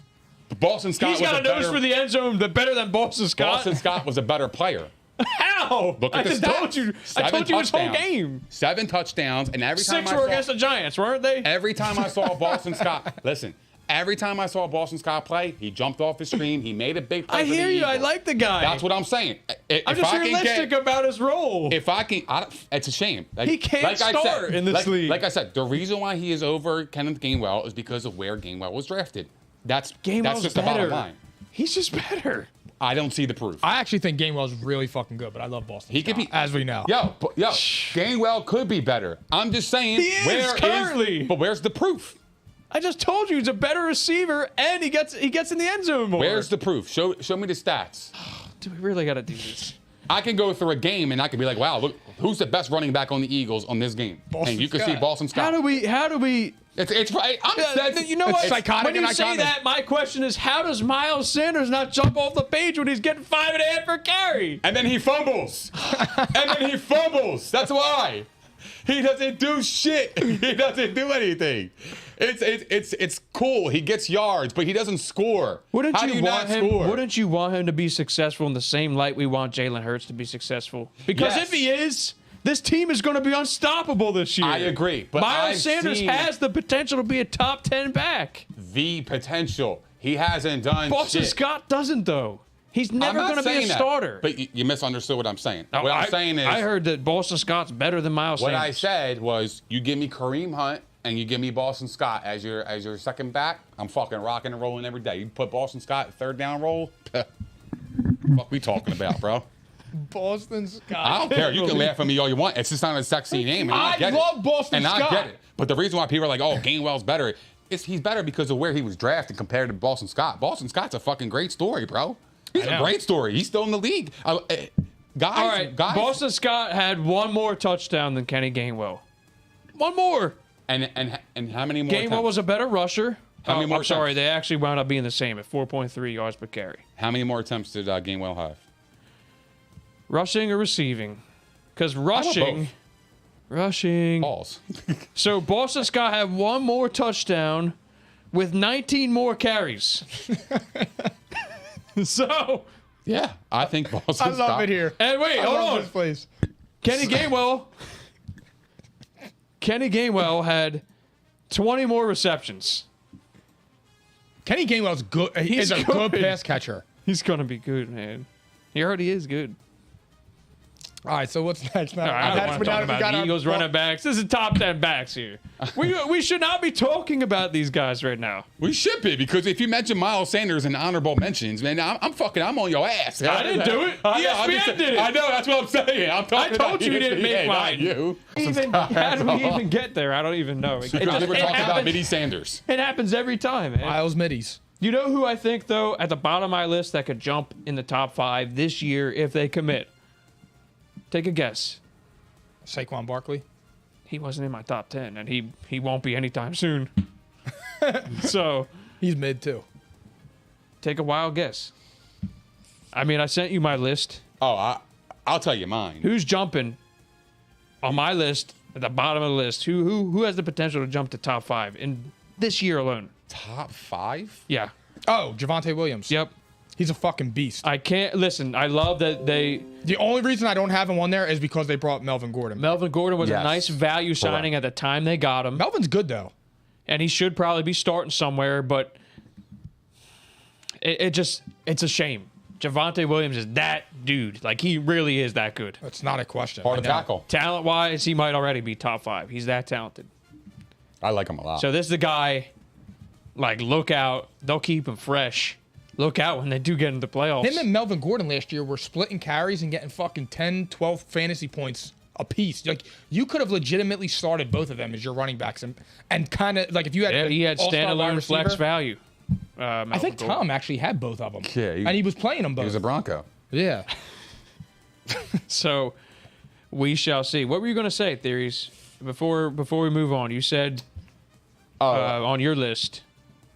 Boston Scott He's was got a a nose better, for the end zone, better than Boston Scott. Boston Scott was a better player. How? Look at I the just stats. told you. I 7 told you his whole touchdowns. game. 7 touchdowns, and every time 6 I were saw, against the Giants, weren't they? every time I saw Boston Scott, listen. Every time I saw Boston Scott play, he jumped off the screen. He made a big play. I for the hear you. I Eagles. like the guy. That's what I'm saying. I'm just realistic about his role. If I can, it's a shame. Like, He can't I start said, in this league. Like I said, the reason why he is over Kenneth Gainwell is because of where Gainwell was drafted. That's Gainwell's just better. the bottom line. He's just better. I don't see the proof. I actually think Gainwell's really fucking good, but I love Boston. He could Scott, be- as we know. Yo, Gainwell could be better. I'm just saying. He is currently. But where's the proof? I just told you he's a better receiver, and he gets in the end zone more. Where's the proof? Show me the stats. Do we really got to do this? I can go through a game and I can be like, wow, look, who's the best running back on the Eagles on this game? Boston and you can Scott. see Boston Scott. How do we? It's right. You know what? Psychotic when you and say iconic. that, my question is, how does Miles Sanders not jump off the page when he's getting 5.5 per carry? And then he fumbles. That's why. He doesn't do shit. He doesn't do anything. It's cool. He gets yards, but he doesn't score. How do you not score? Wouldn't you want him to be successful in the same light we want Jalen Hurts to be successful? Because Yes. if he is, this team is going to be unstoppable this year. I agree, but Miles I've Sanders seen has the potential to be a top 10 back. the potential. He hasn't done Boston shit. Scott doesn't, though. He's never I'm going not to be a saying that, starter. But you misunderstood what I'm saying. What I'm saying is, I heard that Boston Scott's better than Miles what Sanders. I said was, you give me Kareem Hunt and you give me Boston Scott as your second back. I'm fucking rocking and rolling every day. You put Boston Scott third down roll. Fuck we talking about, bro? Boston Scott. I don't care. You can laugh at me all you want. It's just not a sexy name. And I I get love it. Boston and Scott. I get it. But the reason why people are like, oh, Gainwell's better, he's better because of where he was drafted compared to Boston Scott. Boston Scott's a fucking great story, bro. He's a know. great story. He's still in the league. Guys, All right, Boston Scott had one more touchdown than Kenny Gainwell. One more. And how many more? Gainwell attempts? was a better rusher. How many more I'm sorry, attempts? they actually wound up being the same at 4.3 yards per carry. How many more attempts did Gainwell have? Rushing or receiving? Because both. rushing. Balls. So Boston Scott had one more touchdown with 19 more carries. So, Yeah, I think Boston I love Scott. it here. and wait, I hold love on. this place. Kenny Gainwell had 20 more receptions. Kenny Gainwell's good. He's a good pass catcher. He's going to be good, man. He already is good. All right, so what's next? Now, All right, I don't want to talk about the Eagles running backs. This is top 10 backs here. We should not be talking about these guys right now. We should be, because if you mention Miles Sanders in honorable mentions, man, I'm on your ass. I didn't do it. I know, I'm ESPN just- did it. I know, that's what I'm saying. I'm talking I told about you you didn't ESPN, make not mine. you. How do we even get there? I don't even know. It, We're talking about happens, Mitty Sanders. it happens every time, man. Miles Middies. You know who I think, though, at the bottom of my list that could jump in the top 5 this year if they commit? Take a guess. Saquon Barkley. He wasn't in my top 10, and he won't be anytime soon. So, He's mid too. take a wild guess. I mean, I sent you my list. Oh, I'll tell you mine. Who's jumping on my list at the bottom of the list, who has the potential to jump to top 5 in this year alone? Top 5? Yeah. Oh, Javonte Williams. Yep. He's a fucking beast. I can't listen. I love that they. The only reason I don't have him on there is because they brought Melvin Gordon. Melvin Gordon was Yes. a nice value signing at the time they got him, Melvin's good though. and he should probably be starting somewhere. But it's a shame. Javonte Williams is that dude. Like, he really is that good. It's not a question. Hard I to know. tackle. Talent wise, he might already be top 5. He's that talented. I like him a lot. So this is the guy. Like, look out. They'll keep him fresh. Look out when they do get into the playoffs. Him and Melvin Gordon last year were splitting carries and getting fucking 10, 12 fantasy points a piece. Like, you could have legitimately started both of them as your running backs and kind of like if you had He had all-star wide standalone receiver, flex value. I think Tom actually had both of them. Yeah, and he was playing them both. He was a Bronco. Yeah. So we shall see. What were you going to say, Theories? Before we move on, you said on your list.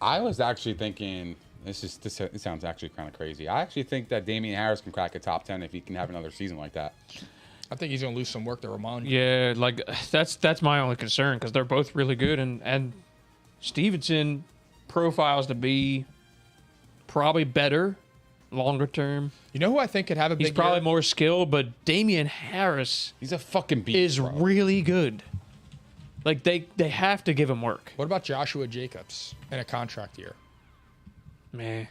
I was actually thinking, this sounds actually kind of crazy. I actually think that Damian Harris can crack a top 10 if he can have another season like that. I think he's gonna lose some work to Ramon. Yeah, like that's my only concern because they're both really good, and Stevenson profiles to be probably better longer term. You know who I think could have a big He's probably year? more skilled, but Damian Harris He's a fucking beast, is bro. really good. Like, they have to give him work. What about Joshua Jacobs in a contract year? Man,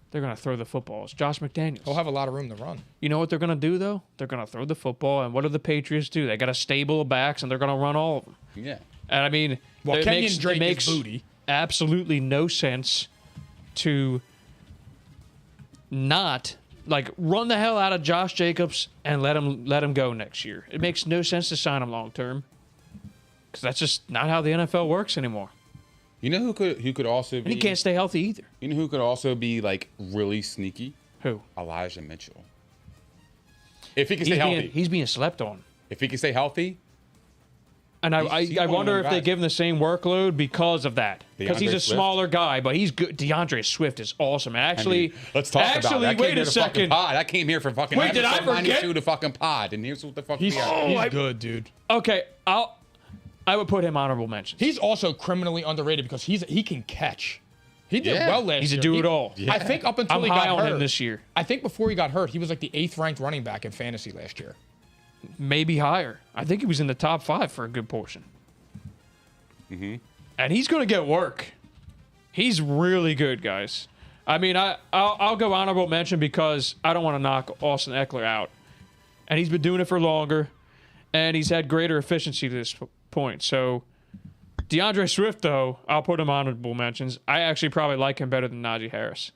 they're going to throw the football. It's Josh McDaniels. He'll have a lot of room to run. You know what they're going to do, though? They're going to throw the football, and what do the Patriots do? They got a stable of backs, and they're going to run all of them. Yeah. And, I mean, Well, it Kenyon makes, Drake it makes is booty. absolutely no sense to not, like, run the hell out of Josh Jacobs and let him go next year. It makes no sense to sign him long term because that's just not how the NFL works anymore. You know who could also be? And he can't stay healthy either. You know who could also be like really sneaky? Who? Elijah Mitchell. If he can stay healthy. He's being slept on. If he can stay healthy. And He's I one of wonder them if they guys. give him the same workload because of that. Because he's DeAndre a Swift? smaller guy, but he's good. DeAndre Swift is awesome. And actually, Let's talk about it. I came wait here a to fucking second. pod. I came here for fucking Wait, did I episode forget? 92 to fucking pod. And here's what the fuck He's, we are. he's good, dude. Okay, I would put him honorable mentions. He's also criminally underrated because he can catch. He did Yeah. well last year. He's a do-it-all. I think up until I'm he high got on hurt him this year. I think before he got hurt, he was like the 8th ranked running back in fantasy last year. Maybe higher. I think he was in the top 5 for a good portion. Mm-hmm. And he's going to get work. He's really good, guys. I mean, I'll go honorable mention because I don't want to knock Austin Eckler out. And he's been doing it for longer, and he's had greater efficiency to this point. So DeAndre Swift, though, I'll put him honorable mentions. I actually probably like him better than Najee Harris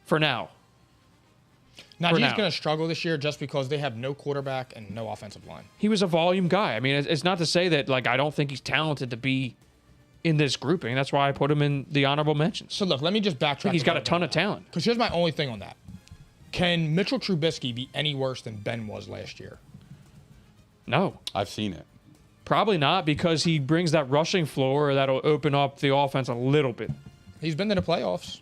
for now. Najee's now. going to struggle this year just because they have no quarterback and no offensive line. He was a volume guy. I mean, it's not to say that, like, I don't think he's talented to be in this grouping. That's why I put him in the honorable mentions. So look, let me just backtrack. He's got a ton of talent. Because here's my only thing on that. Can Mitchell Trubisky be any worse than Ben was last year? No, I've seen it. probably not, because he brings that rushing floor that'll open up the offense a little bit. He's been to the playoffs.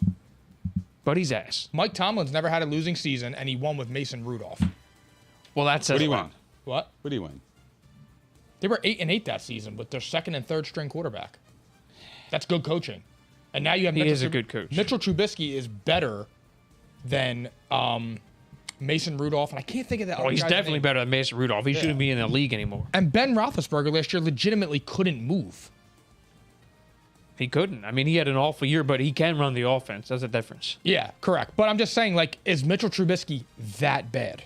But he's ass. Mike Tomlin's never had a losing season, and he won with Mason Rudolph. Well, that says What do you a lot. win? What? What do you win? They were 8-8 that season with their second and third string quarterback. That's good coaching. And now you have He Mitchell is a good coach. Mitchell Trubisky is better than Mason Rudolph, and I can't think of that. Oh, he's definitely better than Mason Rudolph. He shouldn't be in the league anymore. And Ben Roethlisberger last year legitimately couldn't move. He couldn't. I mean, he had an awful year, but he can run the offense. That's a difference. Yeah, correct. But I'm just saying, like, is Mitchell Trubisky that bad?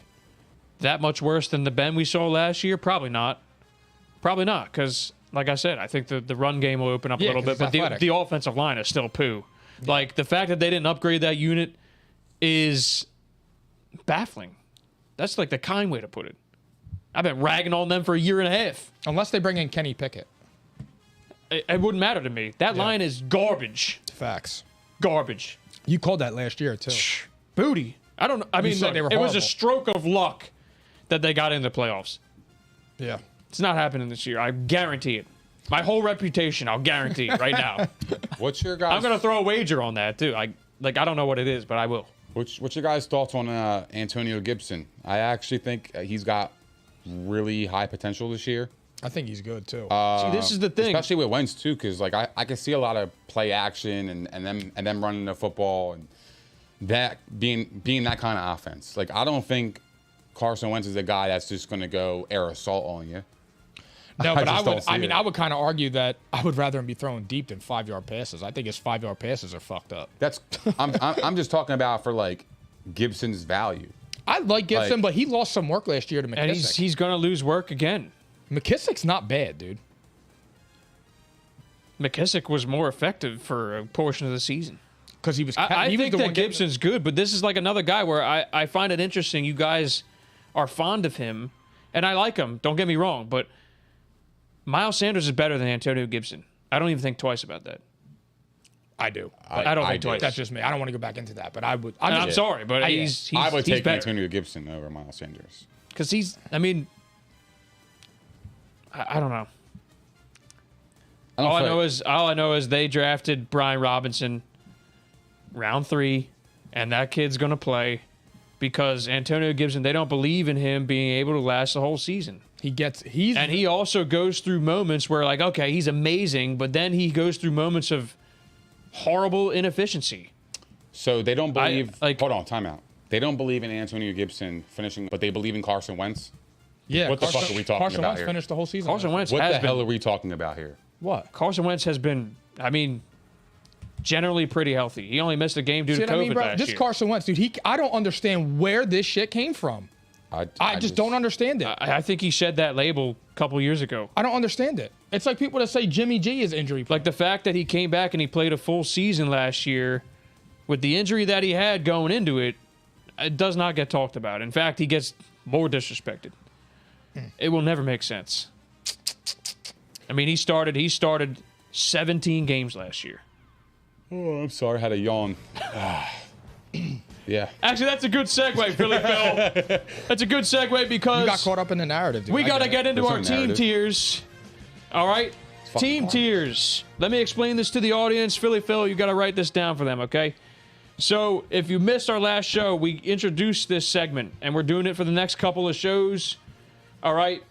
That much worse than the Ben we saw last year? Probably not. Probably not, because, like I said, I think the run game will open up a Yeah, little 'cause bit, it's but athletic. the offensive line is still poo. Yeah. Like, the fact that they didn't upgrade that unit is baffling. That's like the kind way to put it. I've been ragging on them for a year and a half. Unless they bring in Kenny Pickett. It wouldn't matter to me. That line is garbage. Facts. Garbage. You called that last year, too. Booty. I don't know. I mean, said look, they were it was a horrible. stroke of luck that they got into the playoffs. Yeah. It's not happening this year. I guarantee it. My whole reputation, I'll guarantee it right now. What's your guys? I'm gonna throw a wager on that too. I don't know what it is, but I will. What's your guys' thoughts on Antonio Gibson? I actually think he's got really high potential this year. I think he's good too. See, this is the thing. Especially with Wentz too, because like I can see a lot of play action and them running the football and that being that kind of offense. Like I don't think Carson Wentz is a guy that's just going to go air assault on you. No, but I just don't would. see I mean, it. I would kind of argue that I would rather him be throwing deep than 5-yard passes. I think his 5-yard passes are fucked up. That's I'm just talking about for like Gibson's value. I like Gibson, Like- but he lost some work last year to McKissick. And he's going to lose work again. McKissick's not bad, dude. McKissick was more effective for a portion of the season. Because he was. I he was think the that one getting- Gibson's good, but this is like another guy where I find it interesting. You guys are fond of him, and I like him. Don't get me wrong, but Miles Sanders is better than Antonio Gibson. I don't even think twice about that. I do. I don't think do. twice. That's just me. I don't want to go back into that, but I would. I'm sorry, but I- he's I would take better. Antonio Gibson over Miles Sanders. Because he's, I mean, I don't know. All I know is they drafted Brian Robinson round 3, and that kid's gonna play because Antonio Gibson, they don't believe in him being able to last the whole season. He's And he also goes through moments where, like, okay, he's amazing, but then he goes through moments of horrible inefficiency. So they don't believe. like- hold on, timeout. They don't believe in Antonio Gibson finishing, but they believe in Carson Wentz. yeah. What the fuck are we talking Carson about Wentz here? finished the whole season. Carson Wentz What has the hell been, are we talking about here? What? Carson Wentz has been, I mean, generally pretty healthy. He only missed a game due See to what I COVID mean, bro? last This year. Carson Wentz, dude. I don't understand where this shit came from. I just don't understand it. I think he shed that label a couple years ago. I don't understand it. It's like people that say Jimmy G is injury. Like the fact that he came back and he played a full season last year with the injury that he had going into it, it does not get talked about. In fact, he gets more disrespected. It will never make sense. I mean, he started 17 games last year. Oh, I'm sorry. I had a yawn. Yeah. Actually, that's a good segue, Philly Phil. That's a good segue because You got caught up in the narrative, dude. we I got to it. get into There's our no team narrative. tiers. All right? Team hard. tiers. Let me explain this to the audience. Philly Phil, you got to write this down for them, okay? So, if you missed our last show, we introduced this segment, and we're doing it for the next couple of shows. All right?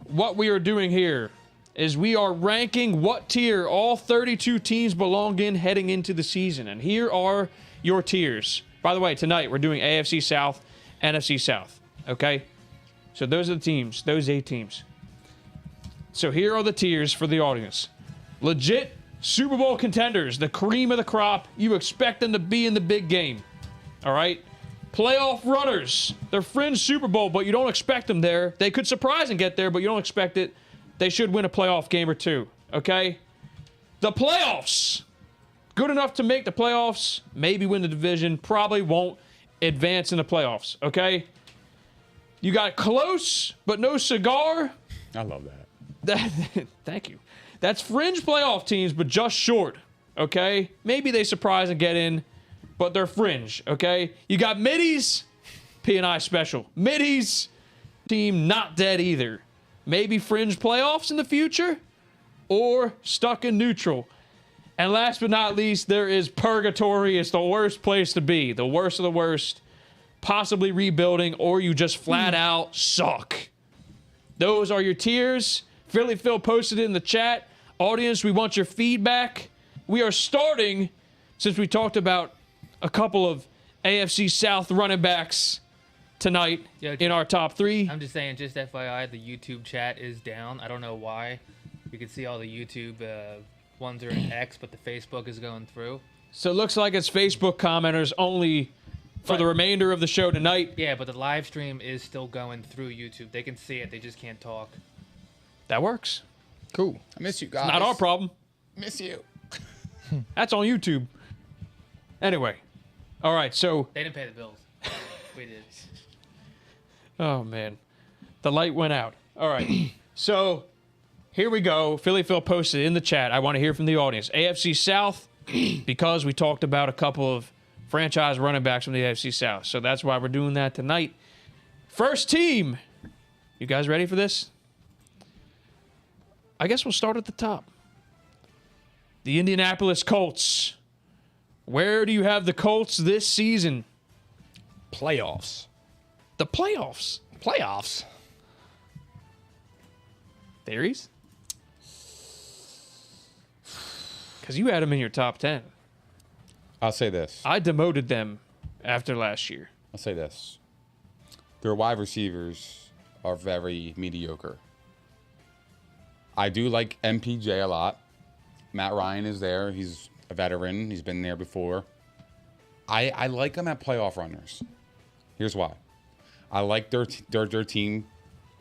What we are doing here is we are ranking what tier all 32 teams belong in heading into the season. And here are your tiers. By the way, tonight we're doing AFC South, NFC South. Okay? So those are the teams, those 8 teams. So here are the tiers for the audience. Legit Super Bowl contenders, the cream of the crop. You expect them to be in the big game. All right? Playoff runners, they're fringe Super Bowl, but you don't expect them there. They could surprise and get there, but you don't expect it. They should win a playoff game or two. Okay? The playoffs. Good enough to make the playoffs, maybe win the division, probably won't advance in the playoffs, okay? You got close, but no cigar. I love that. Thank you. That's fringe playoff teams, but just short, okay? Maybe they surprise and get in, but they're fringe, okay? You got middies, P&I special. Middies, team not dead either. Maybe fringe playoffs in the future, or stuck in neutral. And last but not least, there is purgatory. It's the worst place to be. The worst of the worst. Possibly rebuilding, or you just flat out suck. Those are your tiers. Philly Phil posted it in the chat. Audience, we want your feedback. We are starting, since we talked about a couple of AFC South running backs tonight Yo, in our top 3. I'm just saying, just FYI, the YouTube chat is down. I don't know why. You can see all the YouTube ones are in X, but the Facebook is going through. So it looks like it's Facebook commenters only for the remainder of the show tonight. Yeah, but the live stream is still going through YouTube. They can see it. They just can't talk. That works. Cool. I miss you guys. Not our problem. Miss you. That's on YouTube. Anyway. All right, so... They didn't pay the bills. We did. Oh, man. The light went out. All right. So, here we go. Philly Phil posted in the chat. I want to hear from the audience. AFC South, because we talked about a couple of franchise running backs from the AFC South. So, that's why we're doing that tonight. First team. You guys ready for this? I guess we'll start at the top. The Indianapolis Colts. Where do you have the Colts this season? Playoffs. The playoffs. Playoffs. Theories? Because you had them in your top 10. I'll say this. I demoted them after last year. I'll say this. Their wide receivers are very mediocre. I do like MPJ a lot. Matt Ryan is there. He's a veteran. He's been there before. I like them at playoff runners. Here's why. I like their team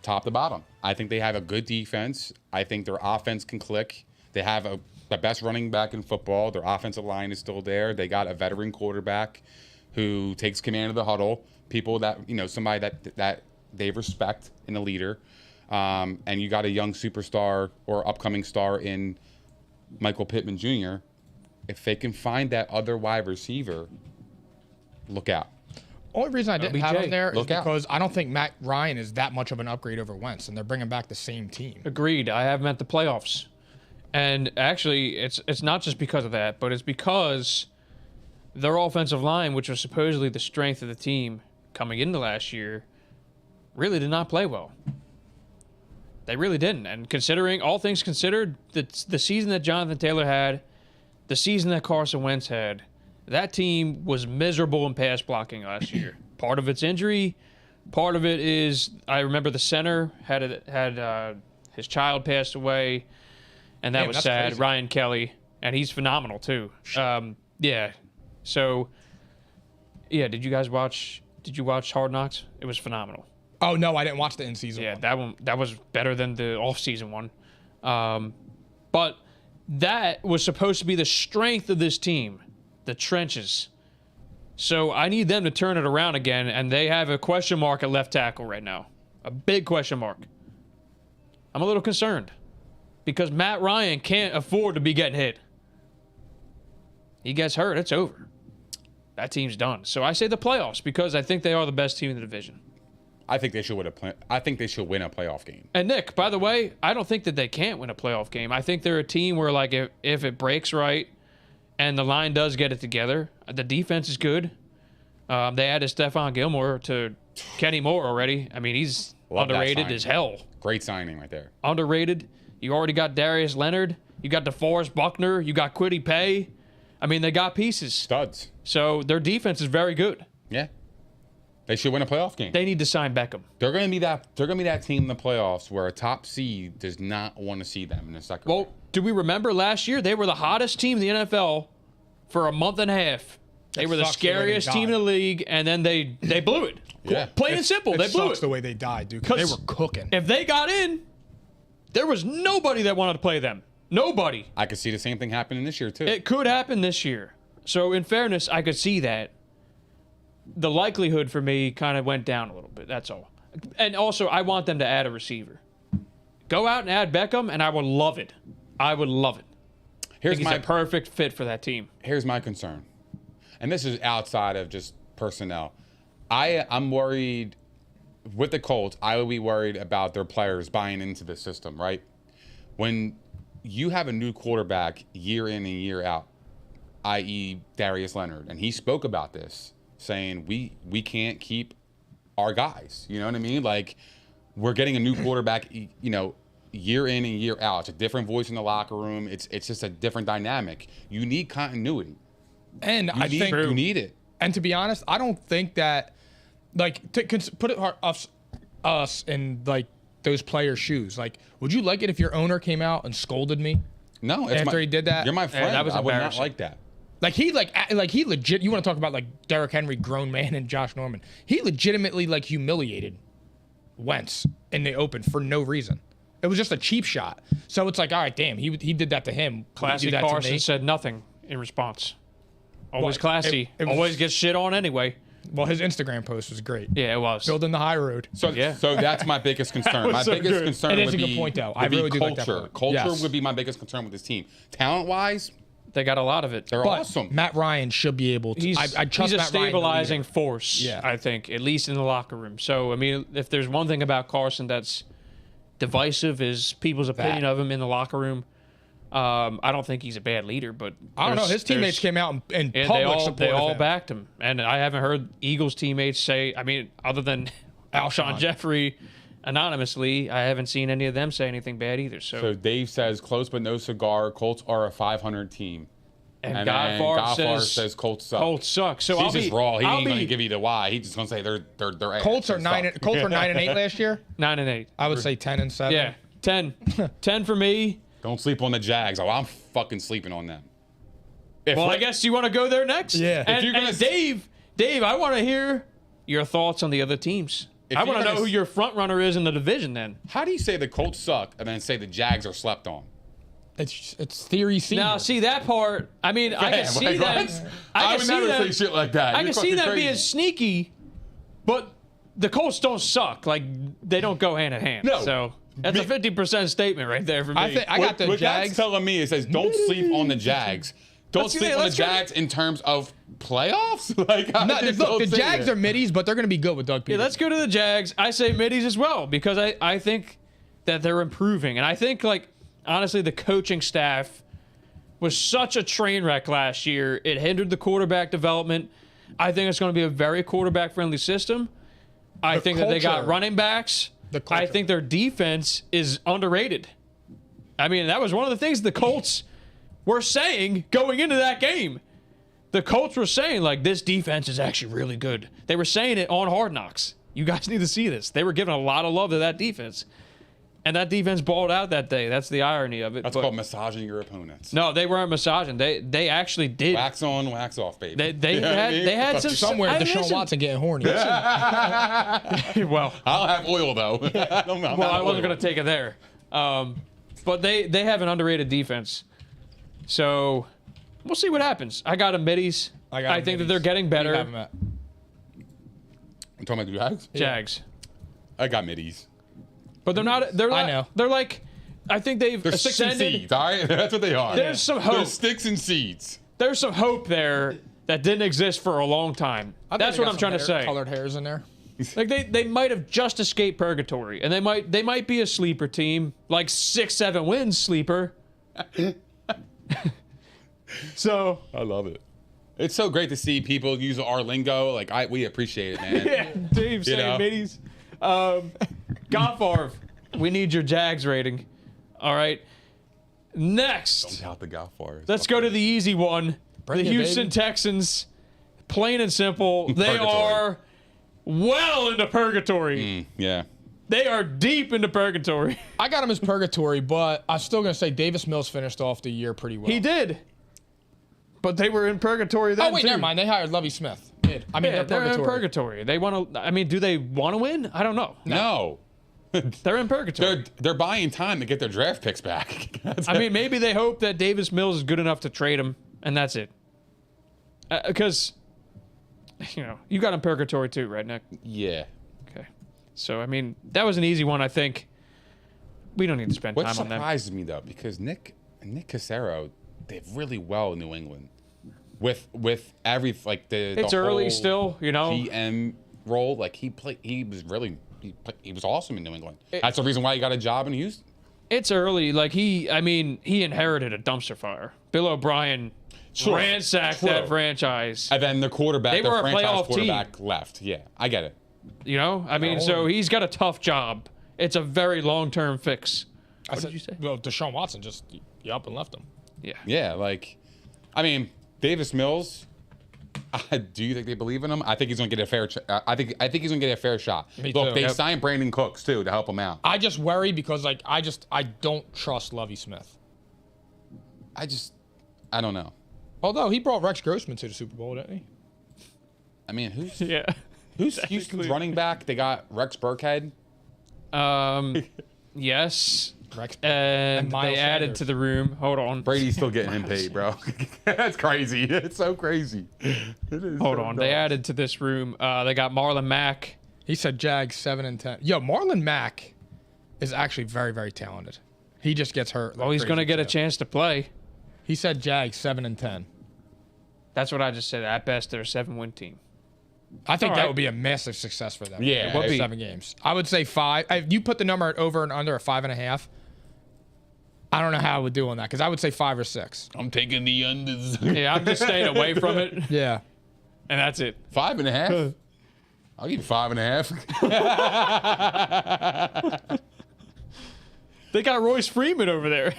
top to bottom. I think they have a good defense. I think their offense can click. They have the best running back in football. Their offensive line is still there. They got a veteran quarterback who takes command of the huddle. People that, somebody that they respect in a leader. And you got a young superstar or upcoming star in Michael Pittman Jr. If they can find that other wide receiver, look out. Only reason I didn't have him there is Look out. because I don't think Matt Ryan is that much of an upgrade over Wentz, and they're bringing back the same team. Agreed. I have them at the playoffs. And actually, it's not just because of that, but it's because their offensive line, which was supposedly the strength of the team coming into last year, really did not play well. They really didn't. And considering all things considered, the season that Jonathan Taylor had, the season that Carson Wentz had, that team was miserable in pass blocking last year. Part of it's injury. Part of it is, I remember the center had his child passed away, and that Damn, was that's sad. crazy. Ryan Kelly, and he's phenomenal too. Yeah. So, yeah. Did you watch Hard Knocks? It was phenomenal. Oh, no, I didn't watch the in-season Yeah, one. that was better than the off-season one. But that was supposed to be the strength of this team, the trenches. So I need them to turn it around again, and they have a question mark at left tackle right now. A big question mark. I'm a little concerned because Matt Ryan can't afford to be getting hit. He gets hurt, it's over. That team's done. So I say the playoffs because I think they are the best team in the division. I think they should win a playoff game. And Nick, by the way, I don't think that they can't win a playoff game. I think they're a team where, like, if it breaks right and the line does get it together, the defense is good. They added Stephon Gilmore to Kenny Moore already. I mean, he's Love that underrated signing. as hell. Great signing right there. Underrated. You already got Darius Leonard. You got DeForest Buckner. You got Kwity Paye. I mean, they got pieces. Studs. So their defense is very good. Yeah. They should win a playoff game. They need to sign Beckham. They're gonna be that team in the playoffs where a top seed does not want to see them in the second round. Well, do we remember last year? They were the hottest team in the NFL for a month and a half. They were the sucks the way they scariest team in the league, and then they blew it. Yeah. Plain and simple, they blew sucks it. the way they died, dude, 'cause they 'Cause were cooking. If they got in, there was nobody that wanted to play them. Nobody. I could see the same thing happening this year too. It could happen this year. So in fairness, I could see that. The likelihood for me kind of went down a little bit. That's all. And also, I want them to add a receiver. Go out and add Beckham, and I would love it. I would love it. Here's He's a perfect fit for that team. Here's my concern, and this is outside of just personnel. I'm worried with the Colts. I would be worried about their players buying into the system, right? When you have a new quarterback year in and year out, i.e. Darius Leonard, and he spoke about this, saying we can't keep our guys. You know what I mean? Like, we're getting a new quarterback, year in and year out. It's a different voice in the locker room. It's just a different dynamic. You need continuity. And I think You need it. And to be honest, I don't think that, like, put us in, like, those players' shoes. Like, would you like it if your owner came out and scolded me? No, After he did that? You're my friend. that was I would not embarrassing. like that. Like, he legit, you want to talk about, like, Derrick Henry, grown man, and Josh Norman. He legitimately, like, humiliated Wentz in the open for no reason. It was just a cheap shot. So it's like, all right, damn, he did that to him. Would he Classy do that to me? Carson said nothing in response. Always What? classy. It was- Always gets shit on anyway. Well, his Instagram post was great. Yeah, it was. Building the high road. So that's my biggest concern. My so biggest good. concern It is would a good be, point, though. I would be really do like that culture. point. Culture Yes. would be my biggest concern with this team. Talent-wise, They got a lot of it. they're But awesome. Matt Ryan should be able to. I trust he's a Matt Ryan to lead stabilizing it. force, Yeah. I think, at least in the locker room. So, I mean, if there's one thing about Carson that's divisive is people's opinion of him in the locker room. I don't think he's a bad leader, but I don't know. His teammates came out in public support they of all him. backed him. And I haven't heard Eagles teammates say, I mean, other than Alshon Alshon. Jeffrey anonymously, I haven't seen any of them say anything bad either. So Dave says close but no cigar. Colts are a 500 team. And then Godfar says Colts suck. Colts suck. So He's just raw. He I'll ain't be going to give you the why. He's just going to say they're ass. Colts are They 9. suck. Colts were 9-8 last year. 9-8. I would say 10-7. Yeah, 10. 10 for me. Don't sleep on the Jags. Oh, I'm fucking sleeping on them. Well, I guess you want to go there next. Yeah. And, If you're gonna and Dave, I want to hear your thoughts on the other teams. If I you're want to know gonna who your front runner is in the division. Then How do you say the Colts suck and then say the Jags are slept on? It's theory senior. now, see that part. I mean, I can see like, that. what? I would can see never that. say shit like that. I You're can see fucking that crazy. being sneaky, but the Colts don't suck. Like they don't go hand in hand. No. So that's a 50% statement right there for me. I think I got the what Jags. That's telling me it says don't sleep on the Jags. Don't Let's sleep go- on the let's go- Jags in terms of playoffs. Like, I No, just look, don't the say Jags that. are middies, but they're going to be good with Doug Yeah, Peterson. let's go to the Jags. I say middies as well because I think that they're improving. And I think, like, honestly, the coaching staff was such a train wreck last year. It hindered the quarterback development. I think it's going to be a very quarterback-friendly system. I think that they got culture. running backs. The I culture. think their defense is underrated. I mean, that was one of the things the Colts were saying going into that game. The Colts were saying, like, this defense is actually really good. They were saying it on Hard Knocks. You guys need to see this. They were giving a lot of love to that defense. And that defense balled out that day. That's the irony of it. That's But called massaging your opponents. no, they weren't massaging. They actually did. Wax on, wax off, baby. They You know what I had mean? they had some Somewhere, I- Deshaun listen, Watson getting horny. Well, I'll have oil though. I wasn't going to take it there. But they have an underrated defense. So we'll see what happens. I got them middies. I got I 'em think that middies. they're getting You better. have 'em at- I'm talking about the Jags. Jags. I got middies. But they're not. They're I not. know. They're like. I think they've They're sticks and ascended. seeds. All right, that's what they are. There's some They're hope. sticks and seeds. There's some hope there that didn't exist for a long time. I think That's they what got I'm some trying to hair- say. Colored hairs in there. Like they might have just escaped purgatory, and they might be a sleeper team, like 6-7 wins sleeper. So I love it. It's so great to see people use our lingo. Like we appreciate it, man. yeah, Dave saying know? middies. Goffard, we need your Jags rating. All right. Next, Out the Goffar. let's go to the easy one. Bring The it, Houston baby. Texans. Plain and simple, they Purgatory. are well into purgatory. Yeah. They are deep into purgatory. I got him as purgatory, but I'm still going to say Davis Mills finished off the year pretty well. He did. But they were in purgatory then, Oh, wait, too. never mind. They hired Lovie Smith. I mean, Yeah, they're they're in purgatory. purgatory. They want to. I mean, do they want to win? I don't know. No. They're in purgatory. They're buying time to get their draft picks back. I mean, maybe they hope that Davis Mills is good enough to trade him, and that's it. Because, you got him purgatory too, right, Nick? yeah. Okay. So, I mean, that was an easy one, I think. We don't need to spend What time on that. surprises me though, because Nick Cassero did really well in New England with every like the. It's the early whole still, GM role, like he was awesome in New England. That's the reason why he got a job in Houston. It's early. Like, he inherited a dumpster fire. Bill O'Brien ransacked True. that franchise. And then the quarterback, They the were a franchise playoff quarterback left. Yeah, I get it. I mean, so he's got a tough job. It's a very long-term fix. What did you say? Well, Deshaun Watson just up and left him. Yeah. Yeah, I mean, Davis Mills. Do you think they believe in him? I think he's going to get a fair. I think he's going to get a fair shot. Me Look, too. they Yep. signed Brandon Cooks too to help him out. I just worry because I don't trust Lovie Smith. I don't know. Although he brought Rex Grossman to the Super Bowl, didn't he? I mean, who's Yeah. Houston's running back? They got Rex Burkhead. Yes. Rex And Miles they added Sanders. to the room. Hold on. Brady's still getting him paid, bro. That's crazy. It's so crazy. It is Hold so on. They nuts. added to this room. They got Marlon Mack. He said Jags 7-10. Yo, Marlon Mack is actually very, very talented. He just gets hurt. Oh, he's going to get a chance to play. He said Jags 7-10. That's what I just said. At best, they're a 7-win team. I think All that right. would be a massive success for them. Yeah, It would be it- 7 games. I would say 5. If you put the number at over and under at 5.5, I don't know how I would do on that because I would say 5 or 6. I'm taking the unders. Yeah, I'm just staying away from it. Yeah. And that's it. 5.5. I'll give you 5.5. They got Royce Freeman over there.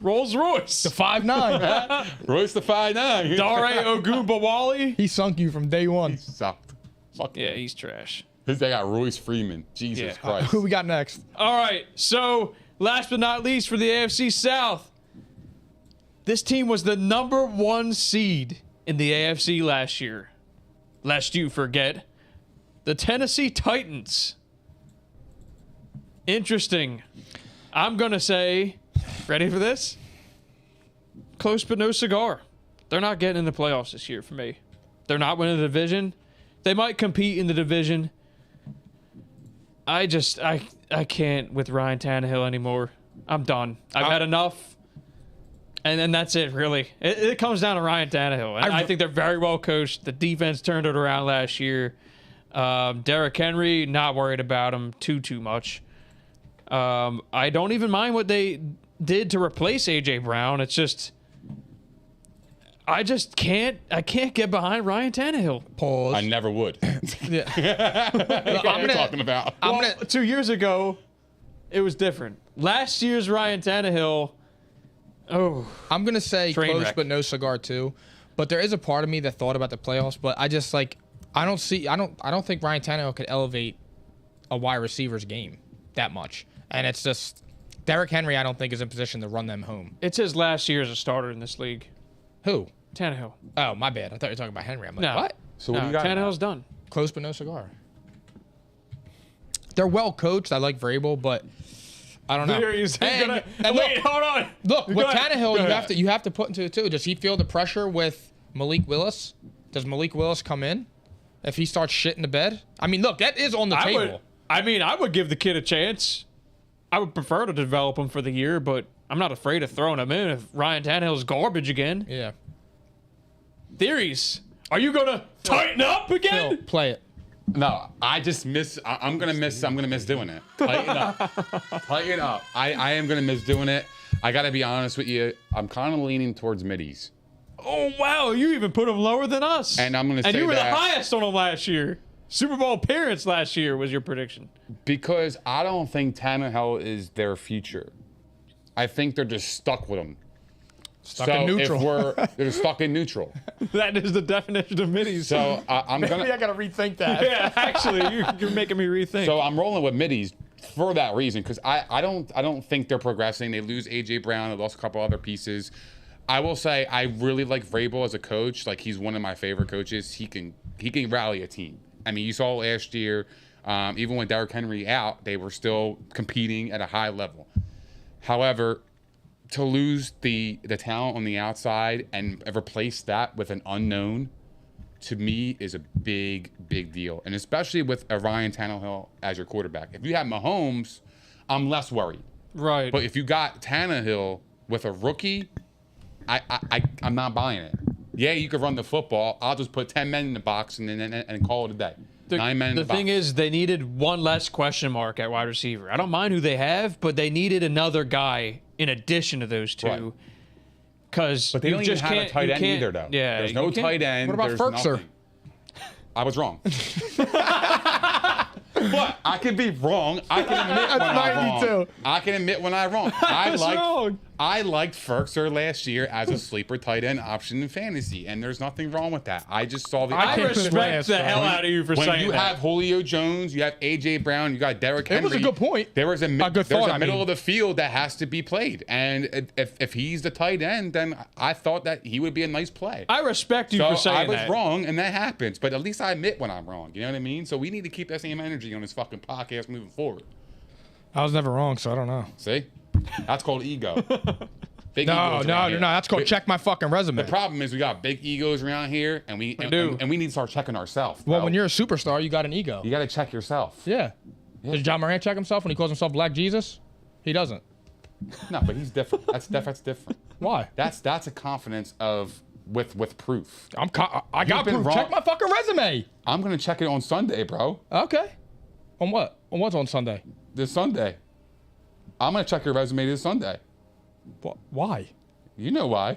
Rolls Royce. The 5'9". Royce the 5'9". Dare Ogunbowale. He sunk you from day one. He sucked. Fuck Yeah, he's trash. They got Royce Freeman. Jesus Yeah. Christ. Who we got next? All right, so last but not least for the AFC South, this team was the #1 seed in the AFC last year. Lest you forget, the Tennessee Titans. Interesting. I'm going to say, ready for this? Close but no cigar. They're not getting in the playoffs this year for me. They're not winning the division. They might compete in the division. I can't with Ryan Tannehill anymore. I'm done. I've had enough. And then that's it, really. It comes down to Ryan Tannehill. And I think they're very well coached. The defense turned it around last year. Derrick Henry, not worried about him too much. I don't even mind what they did to replace A.J. Brown. It's just... I can't get behind Ryan Tannehill. Pause. I never would. Yeah. What are you talking about? Well, 2 years ago, it was different. Last year's Ryan Tannehill, I'm gonna say Train close wreck. but no cigar too. But there is a part of me that thought about the playoffs, but I just I don't think Ryan Tannehill could elevate a wide receiver's game that much. And it's just Derrick Henry I don't think is in position to run them home. it's his last year as a starter in this league. Who? Tannehill. Oh, my bad. I thought you were talking about Henry. I'm like, No. what? So what do you got? Tannehill's done. Close but no cigar. They're well coached. I like Vrabel, but I don't know. Wait, hold on. Look, with ahead. Tannehill, Go ahead. you have to put into it too. Does he feel the pressure with Malik Willis? Does Malik Willis come in if he starts shitting the bed? I mean, look, that is on the table. I would give the kid a chance. I would prefer to develop him for the year, but I'm not afraid of throwing him in if Ryan Tannehill's garbage again. Yeah. Theories. Are you gonna tighten up again? Phil, play it. No, I just miss. I'm gonna miss doing it. Tighten up. Tighten up. I am gonna miss doing it. I gotta be honest with you. I'm kind of leaning towards middies. Oh wow, you even put him lower than us. And I'm gonna say and you were that- the highest on him last year. Super Bowl appearance last year was your prediction. Because I don't think Tannehill is their future. I think they're just stuck with him. Stuck in neutral. They're stuck in neutral. That is the definition of middies. So I'm Maybe gonna. I gotta rethink that. yeah, actually, you're making me rethink. So I'm rolling with middies for that reason, because I don't think they're progressing. They lose A.J. Brown. They lost a couple other pieces. I will say I really like Vrabel as a coach. Like, he's one of my favorite coaches. He can rally a team. I mean, you saw last year, even with Derrick Henry out, they were still competing at a high level. However, to lose the talent on the outside and replace that with an unknown, to me, is a big deal. And especially with a Ryan Tannehill as your quarterback. If you have Mahomes, I'm less worried. right. But if you got Tannehill with a rookie, I'm not buying it. Yeah, you could run the football. I'll just put 10 men in the box and call it a day. 9 men in the box. The thing is, they needed one less question mark at wide receiver. I don't mind who they have, but they needed another guy in addition to those Right. two. Because But they don't even have a tight end either, though. Yeah, There's no tight end. What about There's Ferkser? nothing. I was wrong. But I can be wrong. I can admit when I'm 92. wrong. I can admit when I'm wrong. wrong. I liked Ferkser last year as a sleeper tight end option in fantasy, and there's nothing wrong with that. I just saw the. I can't put it respect last, the bro. hell out of you for when saying you that. have Julio Jones, you have A.J. Brown, you got Derrick Henry. It was a good point. There was a good there's thought, a I middle mean. of the field that has to be played, and if he's the tight end, then I thought that he would be a nice play. I respect you So for saying I was that. wrong, and that happens. But at least I admit when I'm wrong. You know what I mean? So we need to keep that same energy on this fucking podcast moving forward. I was never wrong, so I don't know. See? That's called ego. Big No, egos no, around no, here. that's called check my fucking resume. The problem is we got big egos around here, and we do. and we need to start checking ourselves. Well, bro. when you're a superstar, you got an ego. you got to check yourself. Yeah. Does John Moran check himself when he calls himself Black Jesus? He doesn't. No, but he's different. That's different. Why? That's a confidence of with proof. I got You've been proof. wrong. Check my fucking resume. I'm gonna check it on Sunday, bro. Okay. On what? On what's on Sunday? This Sunday. I'm gonna check your resume this Sunday. Why? You know why?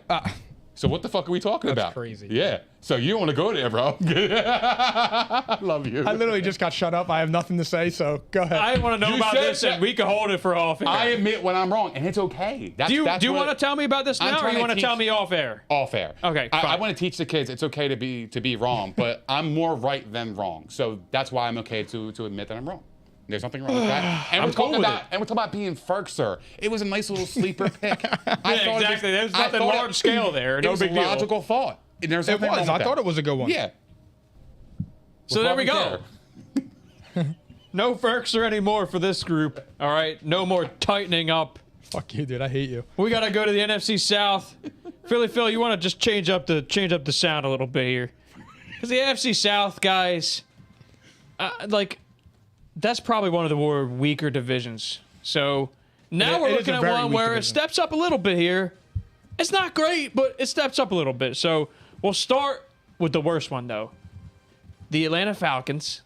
So what the fuck are we talking about? That's crazy. Yeah. So you don't want to go there, bro. I love you. I literally just got shut up. I have nothing to say, so go ahead. I want to know You about said this, that- and we can hold it for off air. I admit when I'm wrong, and it's okay. do you want to tell me about this I'm now, or trying you to want to teach- tell me off air? Off air. Okay, I fine. want to teach the kids it's okay to be wrong, but I'm more right than wrong. So that's why I'm okay to admit that I'm wrong. There's nothing wrong with that. And I'm cool with it. we're talking about being Ferkser. It was a nice little sleeper pick. Yeah, exactly. There's nothing large scale there. It No was big a deal. logical thought. And there's It nothing wrong was. with I that. thought it was a good one. Yeah. So there we go. There. No Ferkser anymore for this group. All right, no more tightening up. Fuck you, dude. I hate you. We gotta go to the NFC South. Philly Phil, you want to just change up the sound a little bit here, because the NFC South guys, that's probably one of the more weaker divisions. So now we're It is looking a at very one weak where it division. steps up a little bit here. It's not great, but it steps up a little bit. So we'll start with the worst one though. The Atlanta Falcons.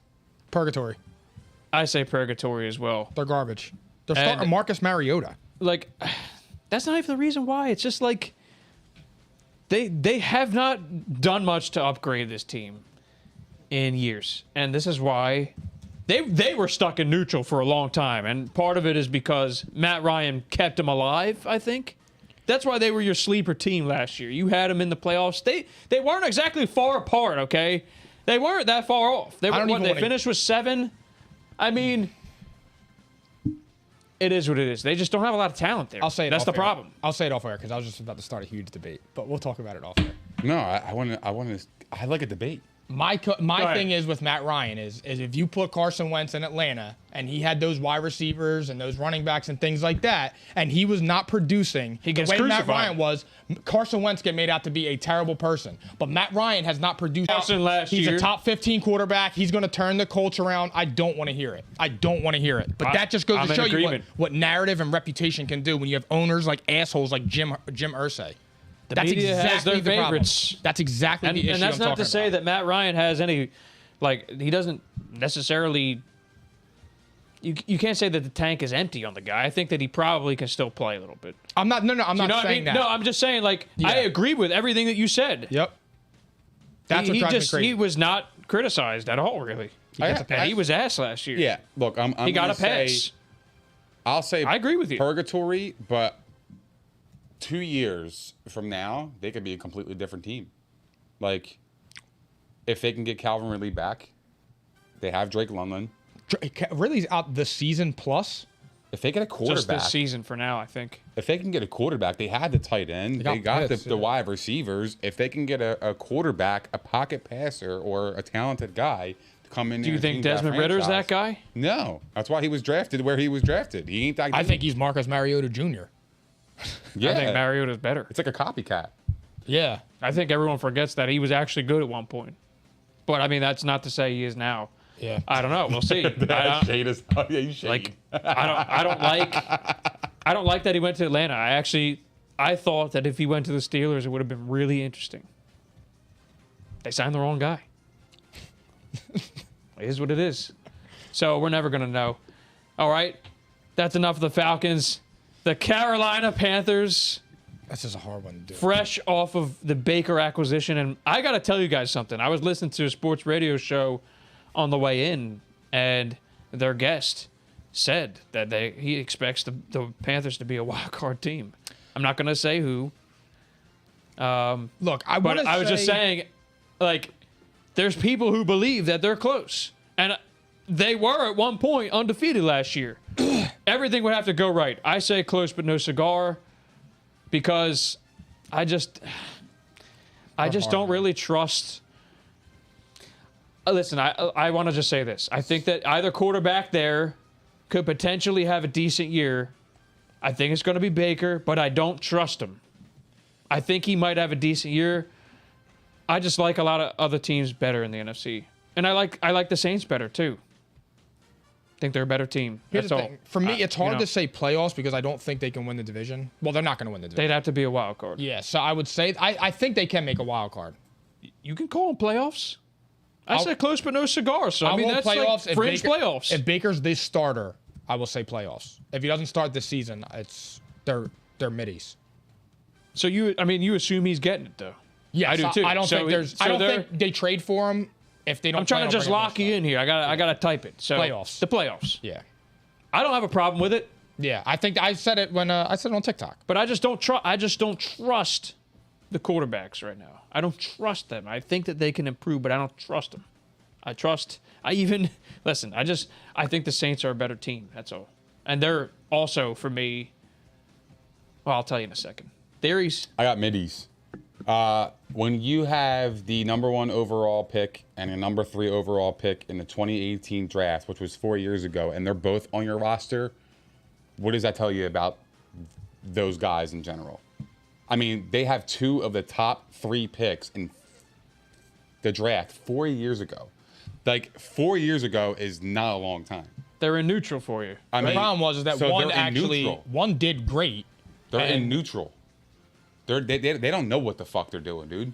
Purgatory. I say purgatory as well. They're garbage. They're And- starting Marcus Mariota. Like, that's not even the reason why. It's just like they have not done much to upgrade this team in years, and this is why they were stuck in neutral for a long time. And part of it is because Matt Ryan kept them alive. I think that's why they were your sleeper team last year. You had them in the playoffs. They weren't exactly far apart. Okay, they weren't that far off. They don't were, even they wanna- finished with 7. I mean. It is what it is. They just don't have a lot of talent there. I'll say it. That's off the air. problem. I'll say it off air because I was just about to start a huge debate, but we'll talk about it off air. No, I like a debate. My ahead. thing is with Matt Ryan is if you put Carson Wentz in Atlanta and he had those wide receivers and those running backs and things like that, and he was not producing He gets the way Matt crucified. Ryan was, Carson Wentz get made out to be a terrible person. But Matt Ryan has not produced. Carson last He's year- a top 15 quarterback. He's going to turn the culture around. I don't want to hear it. I don't want to hear it. But that just goes I'm to in show you agreement. what narrative and reputation can do when you have owners like assholes like Jim Irsay. That's media has exactly their the problem. favorites. That's exactly And, the issue and that's I'm not to talking say about. that Matt Ryan has any, he doesn't necessarily. You can't say that the tank is empty on the guy. I think that he probably can still play a little bit. I'm not. No, I'm You not know what I saying mean? that. No, I'm just saying, I Yeah. agree with everything that you said. Yep. That's he what drives just me crazy. he was not criticized at all, really. And he was ass last year. Yeah, look, I'm He got gonna a pass. say, I'll say I agree with you. purgatory, but 2 years from now, they could be a completely different team. Like, if they can get Calvin Ridley back, they have Drake London. Ridley's out the season plus. If they get a Just quarterback, this season for now, I think. if they can get a quarterback, they had the tight end, got they got Pitts, the yeah. wide receivers. If they can get a quarterback, a pocket passer, or a talented guy to come in, Do you think Desmond Ritter's that guy? No, that's why he was drafted where he was drafted. He ain't that. I good. think he's Marcus Mariota Jr. Yeah, I think Mariota's better. it's like a copycat. Yeah. I think everyone forgets that he was actually good at one point. But I mean, that's not to say he is now. Yeah. I don't know. We'll see. Shade is yeah, you shade. Like, I don't like that he went to Atlanta. I thought that if he went to the Steelers, it would have been really interesting. They signed the wrong guy. It is what it is. So we're never gonna know. All right, that's enough of the Falcons. The Carolina Panthers, That's just a hard one to do. fresh off of the Baker acquisition, and I gotta tell you guys something. I was listening to a sports radio show on the way in, and their guest said that he expects the Panthers to be a wild card team. I'm not gonna say who, Look, I but I was just saying, there's people who believe that they're close, and they were at one point undefeated last year. Everything would have to go right. I say close, but no cigar, because I just don't really trust. Listen, I want to just say this. I think that either quarterback there could potentially have a decent year. I think it's going to be Baker, but I don't trust him. I think he might have a decent year. I just like a lot of other teams better in the NFC. And I like the Saints better too. I think they're a better team. Here's That's the all. thing. For me, it's hard you know, to say playoffs because I don't think they can win the division. Well, they're not going to win the division. They'd have to be a wild card. Yeah, so I would say I think they can make a wild card. You can call them playoffs. I said close but no cigar. So I mean want that's playoffs like fringe playoffs. If Baker's the starter, I will say playoffs. If he doesn't start this season, they're middies. So you assume he's getting it though. Yeah, I do too. I don't So think there's. so I don't they're- think they trade for him if they don't. I'm trying to plan on just bringing lock him you back. in here. I gotta type it. So Playoffs. The playoffs. Yeah, I don't have a problem with it, yeah. I think I said it when I said it on TikTok. but I just don't trust the quarterbacks right now. I don't trust them. I think that they can improve, but I don't trust them. I think the Saints are a better team. That's all. And they're also, for me, well, I'll tell you in a second. Theories. I got middies. When you have the #1 overall pick and a #3 overall pick in the 2018 draft, which was 4 years ago, and they're both on your roster, what does that tell you about those guys in general? I mean, they have 2 of the top 3 picks in the draft 4 years ago. Like, 4 years ago is not a long time. They're in neutral for you. I The mean, problem was that so one they're in actually neutral. one did great. They're in and- neutral. They don't know what the fuck they're doing, dude.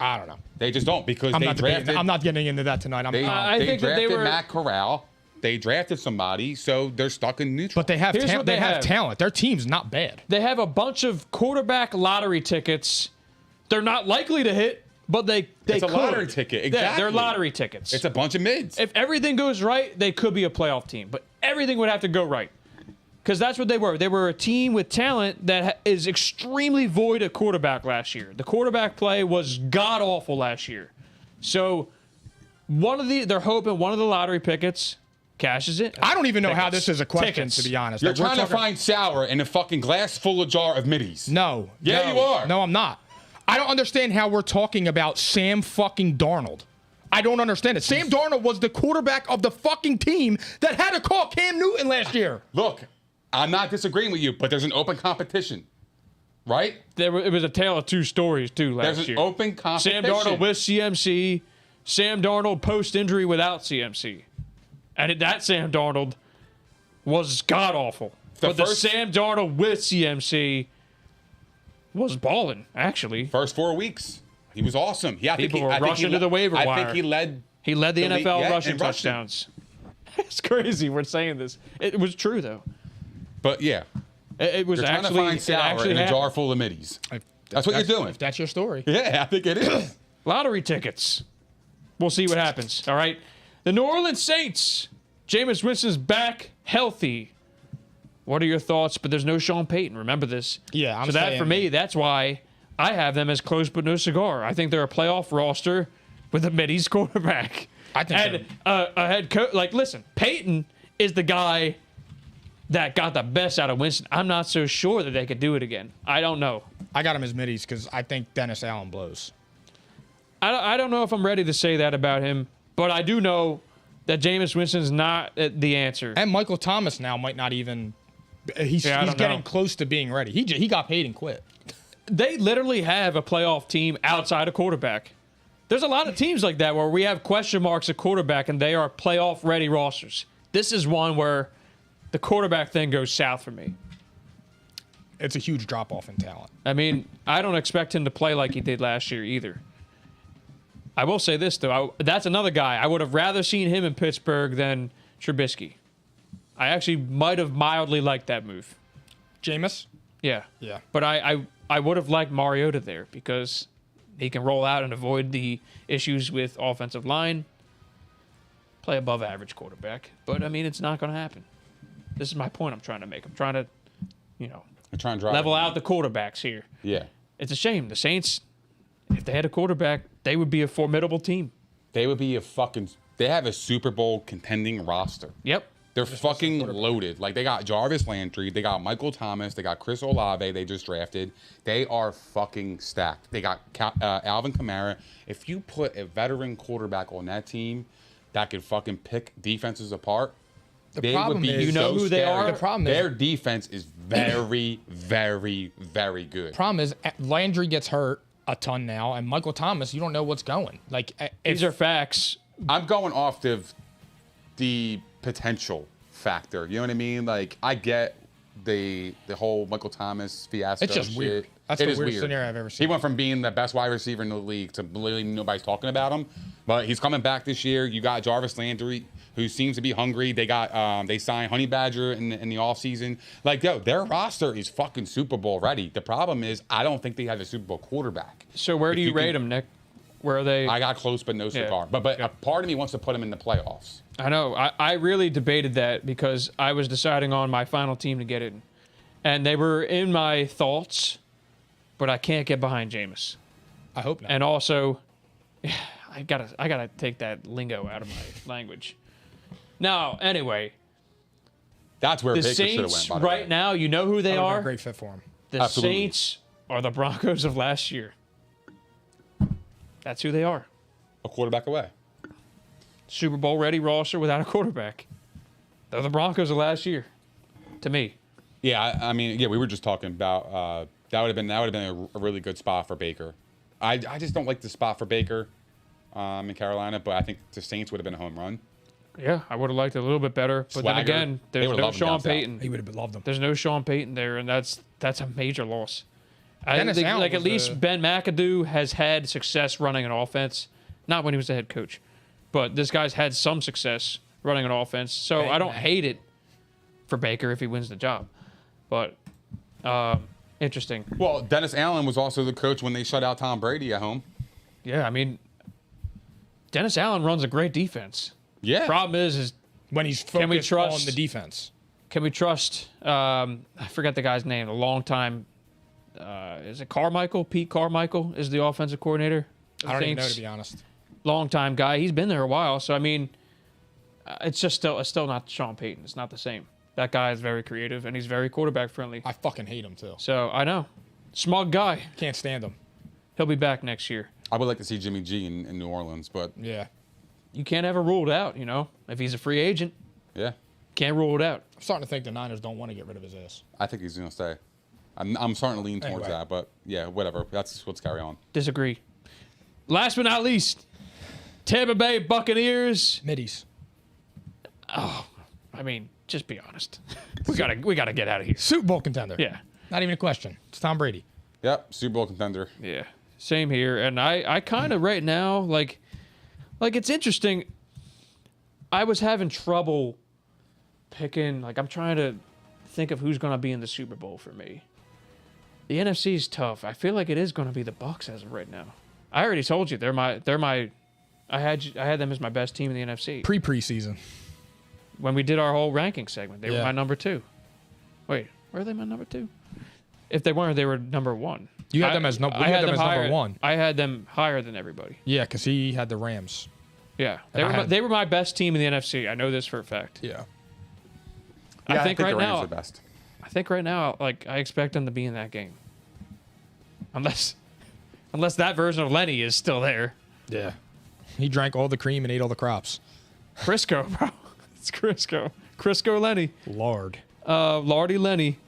I don't know. They just don't because I'm they not drafted. debating. I'm not getting into that tonight. I They think that they drafted were- Matt Corral. They drafted somebody, so they're stuck in neutral. but they have Here's what they they have have. talent. Their team's not bad. They have a bunch of quarterback lottery tickets. They're not likely to hit, but they It's a could. lottery ticket, Yeah, they're exactly. lottery tickets. It's a bunch of mids. If everything goes right, they could be a playoff team, but everything would have to go right. Because that's what they were. They were a team with talent that is extremely void at quarterback last year. The quarterback play was god-awful last year. So they're hoping one of the lottery pickets cashes it. I don't even know how Tickets. this is a question, Tickets. to be honest. You're Like, we're trying to talking- find sour in a fucking glass full of jar of middies. No. Yeah, no, you are. No, I'm not. I don't understand how we're talking about Sam fucking Darnold. I don't understand it. Sam Darnold was the quarterback of the fucking team that had to call Cam Newton last year. Look, I'm not disagreeing with you, but there's an open competition, right? It was a tale of two stories, too, last There's year. an open Sam competition. Darnold with CMC, Sam Darnold post-injury without CMC. And that Sam Darnold was god-awful. But the first- Sam Darnold with CMC was balling, actually. First 4 weeks, he was awesome. Yeah, People were rushing to the waiver I wire. think he led. He led the The league- NFL yeah, rushing in rushing. touchdowns. It's crazy we're saying this. It was true, though. But yeah, It was you're trying actually, to find it sour actually in a happened. jar full of middies. That's what you're doing. If that's your story. Yeah, I think it is. Lottery tickets. We'll see what happens. All right. The New Orleans Saints. Jameis Winston's back, healthy. What are your thoughts? But there's no Sean Payton. Remember this. Yeah, I'm So that saying- for me, that's why I have them as close but no cigar. I think they're a playoff roster with a middies quarterback. I think and a head coach. Like, listen, Payton is the guy that got the best out of Winston. I'm not so sure that they could do it again. I don't know. I got him as middies because I think Dennis Allen blows. I don't know if I'm ready to say that about him, but I do know that Jameis Winston's not the answer. And Michael Thomas now might not even. He's Yeah, I don't getting know. close to being ready. He got paid and quit. They literally have a playoff team outside of quarterback. There's a lot of teams like that where we have question marks at quarterback and they are playoff ready rosters. This is one where the quarterback thing goes south for me. It's a huge drop off in talent. I mean, I don't expect him to play like he did last year either. I will say this, though. That's another guy. I would have rather seen him in Pittsburgh than Trubisky. I actually might have mildly liked that move. Jameis? Yeah. Yeah. But I would have liked Mariota there because he can roll out and avoid the issues with offensive line. Play above average quarterback. But, I mean, it's not going to happen. This is my point I'm trying to make. I'm trying to, I'm trying to drive level it. out the quarterbacks here. Yeah, It's a shame. The Saints, if they had a quarterback, they would be a formidable team. they would be a fucking. They have a Super Bowl contending roster. Yep. They're fucking loaded. Like, they got Jarvis Landry, they got Michael Thomas, they got Chris Olave they just drafted. They are fucking stacked. They got Alvin Kamara. If you put a veteran quarterback on that team that could fucking pick defenses apart, they problem would be is- You know so who they scary. are? The problem is- their defense is very, very, very good. Problem is, Landry gets hurt a ton now, and Michael Thomas, you don't know what's going. Like, These are facts. I'm going off the potential factor. You know what I mean? Like, I get the whole Michael Thomas fiasco. It's just shit. weird. That's It the is weirdest weird. scenario I've ever He seen. went from being the best wide receiver in the league to literally nobody's talking about him. But he's coming back this year. You got Jarvis Landry, who seems to be hungry. They got they signed Honey Badger in the offseason. Like, yo, their roster is fucking Super Bowl ready. The problem is I don't think they have a Super Bowl quarterback. So where do you rate them, Nick? Where are they? I got close, but no cigar. But a part of me wants to put them in the playoffs. I know. I really debated that because I was deciding on my final team to get in. And they were in my thoughts, but I can't get behind Jameis. I hope not. And also, I gotta take that lingo out of my language. Now, anyway, That's where the Baker should have Saints went. By the right way. now, you know who they That would've been are? a great fit for him. The Absolutely. Saints are the Broncos of last year. That's who they are. A quarterback away. Super Bowl ready roster without a quarterback. They're the Broncos of last year, to me. Yeah, I mean, yeah, we were just talking about that would have been a really good spot for Baker. I just don't like the spot for Baker in Carolina, but I think the Saints would have been a home run. Yeah, I would have liked it a little bit better. But Swagger. then again, They there's would've no loved him Sean down south. Payton. He would have loved him. There's no Sean Payton there, and that's a major loss. I Dennis think, Allen like, at was least the- Ben McAdoo has had success running an offense. Not when he was the head coach, but this guy's had some success running an offense. So Ben I don't Mac- hate it for Baker if he wins the job. But interesting. Well, Dennis Allen was also the coach when they shut out Tom Brady at home. Yeah, I mean, Dennis Allen runs a great defense. Yeah. Problem is When he's Can we focused trust- on the defense. can we trust? I forget the guy's name. A long time. Is it Carmichael? Pete Carmichael is the offensive coordinator. of I don't even know, Saints. to be honest. Long time guy. He's been there a while. So I mean, it's still not Sean Payton. It's not the same. That guy is very creative and he's very quarterback friendly. I fucking hate him, too. So I know, smug guy. Can't stand him. He'll be back next year. I would like to see Jimmy G in New Orleans, but Yeah. You can't ever rule it out. You know, if he's a free agent, yeah, can't rule it out. I'm starting to think the Niners don't want to get rid of his ass. I think he's going to stay. I'm starting to lean towards Anyway. that, but yeah, whatever. Let's carry on. Disagree. Last but not least, Tampa Bay Buccaneers. Middies. I mean, just be honest. We gotta get out of here. Super Bowl contender. Yeah. Not even a question. It's Tom Brady. Yep, Super Bowl contender. Yeah. Same here. And I kind of right now, like it's interesting. I was having trouble picking, like I'm trying to think of who's gonna be in the Super Bowl for me. The NFC is tough. I feel like it is gonna be the Bucs as of right now. I already told you they're my I had them as my best team in the NFC. Preseason. When we did our whole ranking segment, they were Yeah. my number 2. Wait, were they my number 2? If they weren't, they were number 1. You had them as number number higher, 1. I had them higher than everybody. Yeah, because he had the Rams. Yeah, And they were my best team in the NFC. I know this for a fact. Yeah. Yeah, I think right the Rams now, are the best. I think right now, like I expect them to be in that game, unless that version of Lenny is still there. Yeah. He drank all the cream and ate all the crops. Crisco, bro, it's Crisco Lenny, Lord. Lardy Lenny.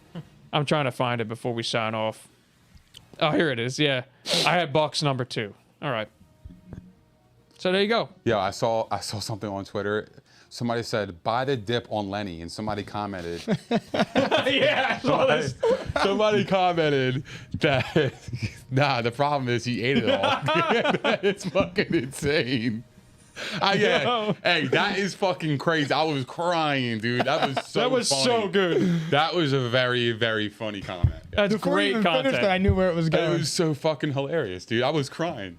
I'm trying to find it before we sign off. Oh, here it is. Yeah, I had Bucks number 2. All right. So there you go. Yeah, I saw something on Twitter. Somebody said, buy the dip on Lenny, and somebody commented. Yeah, I saw this. Somebody commented that, nah, the problem is he ate it all. It's fucking insane. Yeah. No. Hey, that is fucking crazy. I was crying, dude. That was so That was funny. so good. That was a very, very funny comment. That's Before you great even finished content. it, I knew where it was It going. was so fucking hilarious, dude. I was crying.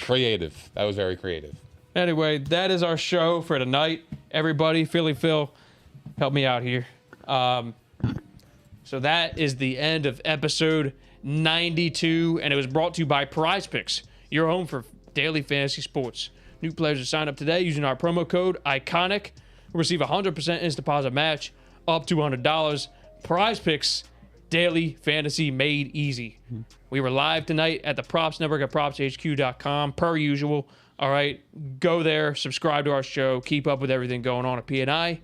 Creative. That was very creative. Anyway, that is our show for tonight. Everybody, Philly Phil, help me out here. So that is the end of episode 92, and it was brought to you by Prize Picks, your home for daily fantasy sports. New players who sign up today using our promo code ICONIC will receive a 100% instant deposit match up to $100. Prize Picks, daily fantasy made easy. We were live tonight at the Props Network at propshq.com, per usual. All right, go there, subscribe to our show, keep up with everything going on at P&I.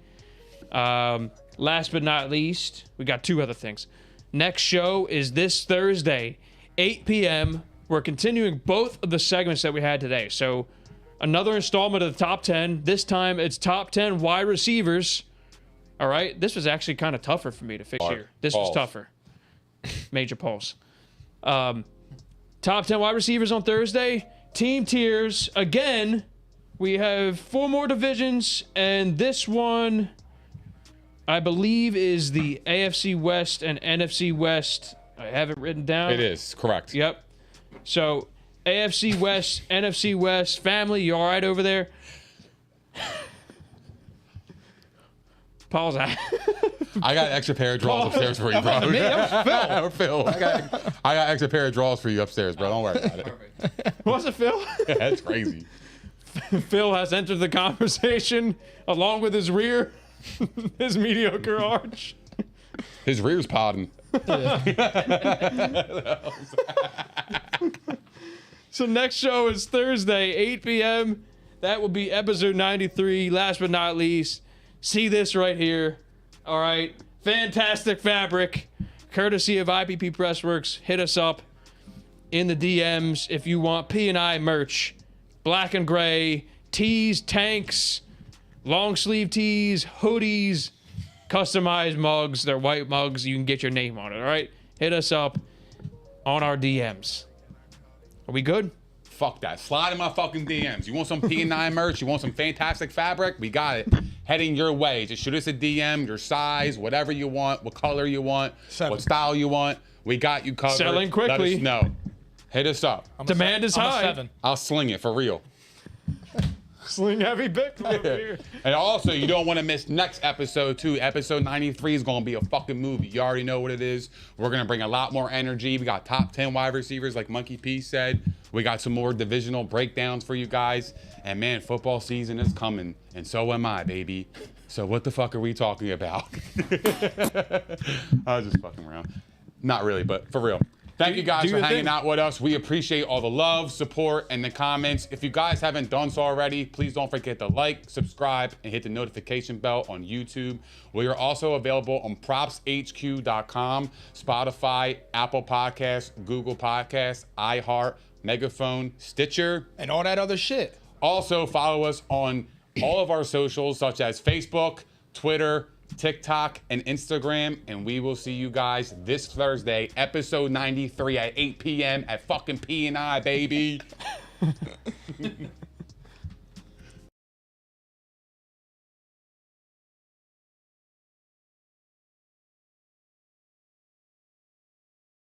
Last but not least, we got 2 other things. Next show is this Thursday, 8 p.m. We're continuing both of the segments that we had today. So another installment of the top 10. This time it's top 10 wide receivers. All right, this was actually kind of tougher for me to fix here. This was tougher. Major pulse. Top 10 wide receivers on Thursday. Team tiers again We have 4 more divisions, and this one, I believe, is the AFC West and NFC West. I have it written down. It is, correct. Yep. So, AFC West, NFC West, family, you all right over there? Paul's out. I got an extra pair of drawers upstairs for you, bro. Me, that was Phil. Or Phil. I got extra pair of drawers for you upstairs, bro. Don't worry about it. Was it Phil? Yeah, that's crazy. Phil has entered the conversation along with his rear, his mediocre arch. His rear's podding. So next show is Thursday, 8 p.m. That will be episode 93. Last but not least, see this right here. All right. Fantastic fabric, courtesy of IPP Pressworks. Hit us up in the DMs if you want P&I merch. Black and gray, tees, tanks, long sleeve tees, hoodies, customized mugs. They're white mugs. You can get your name on it, all right? Hit us up on our DMs. Are we good? Fuck that. Slide in my fucking DMs. You want some P&I merch? You want some fantastic fabric? We got it. Heading your way. Just shoot us a DM, your size, whatever you want, what color you want, what style you want. We got you covered. Selling quickly. Let us know. Hit us up. Demand is I'm a high. 7. I'll sling it for real. Sling heavy Bic over here. And also, you don't want to miss next episode, too. Episode 93 is going to be a fucking movie. You already know what it is. We're going to bring a lot more energy. We got top 10 wide receivers, like Mikey P said. We got some more divisional breakdowns for you guys. And, man, football season is coming. And so am I, baby. So what the fuck are we talking about? I was just fucking around. Not really, but for real. Thank you guys for hanging out with us. We appreciate all the love, support, and the comments. If you guys haven't done so already, please don't forget to like, subscribe, and hit the notification bell on YouTube. We are also available on propshq.com, Spotify, Apple Podcasts, Google Podcasts, iHeart, Megaphone, Stitcher, And all that other shit. Also, follow us on all of our socials, such as Facebook, Twitter, TikTok, and Instagram. And we will see you guys this Thursday, episode 93 at 8 p.m. at fucking P&I, baby.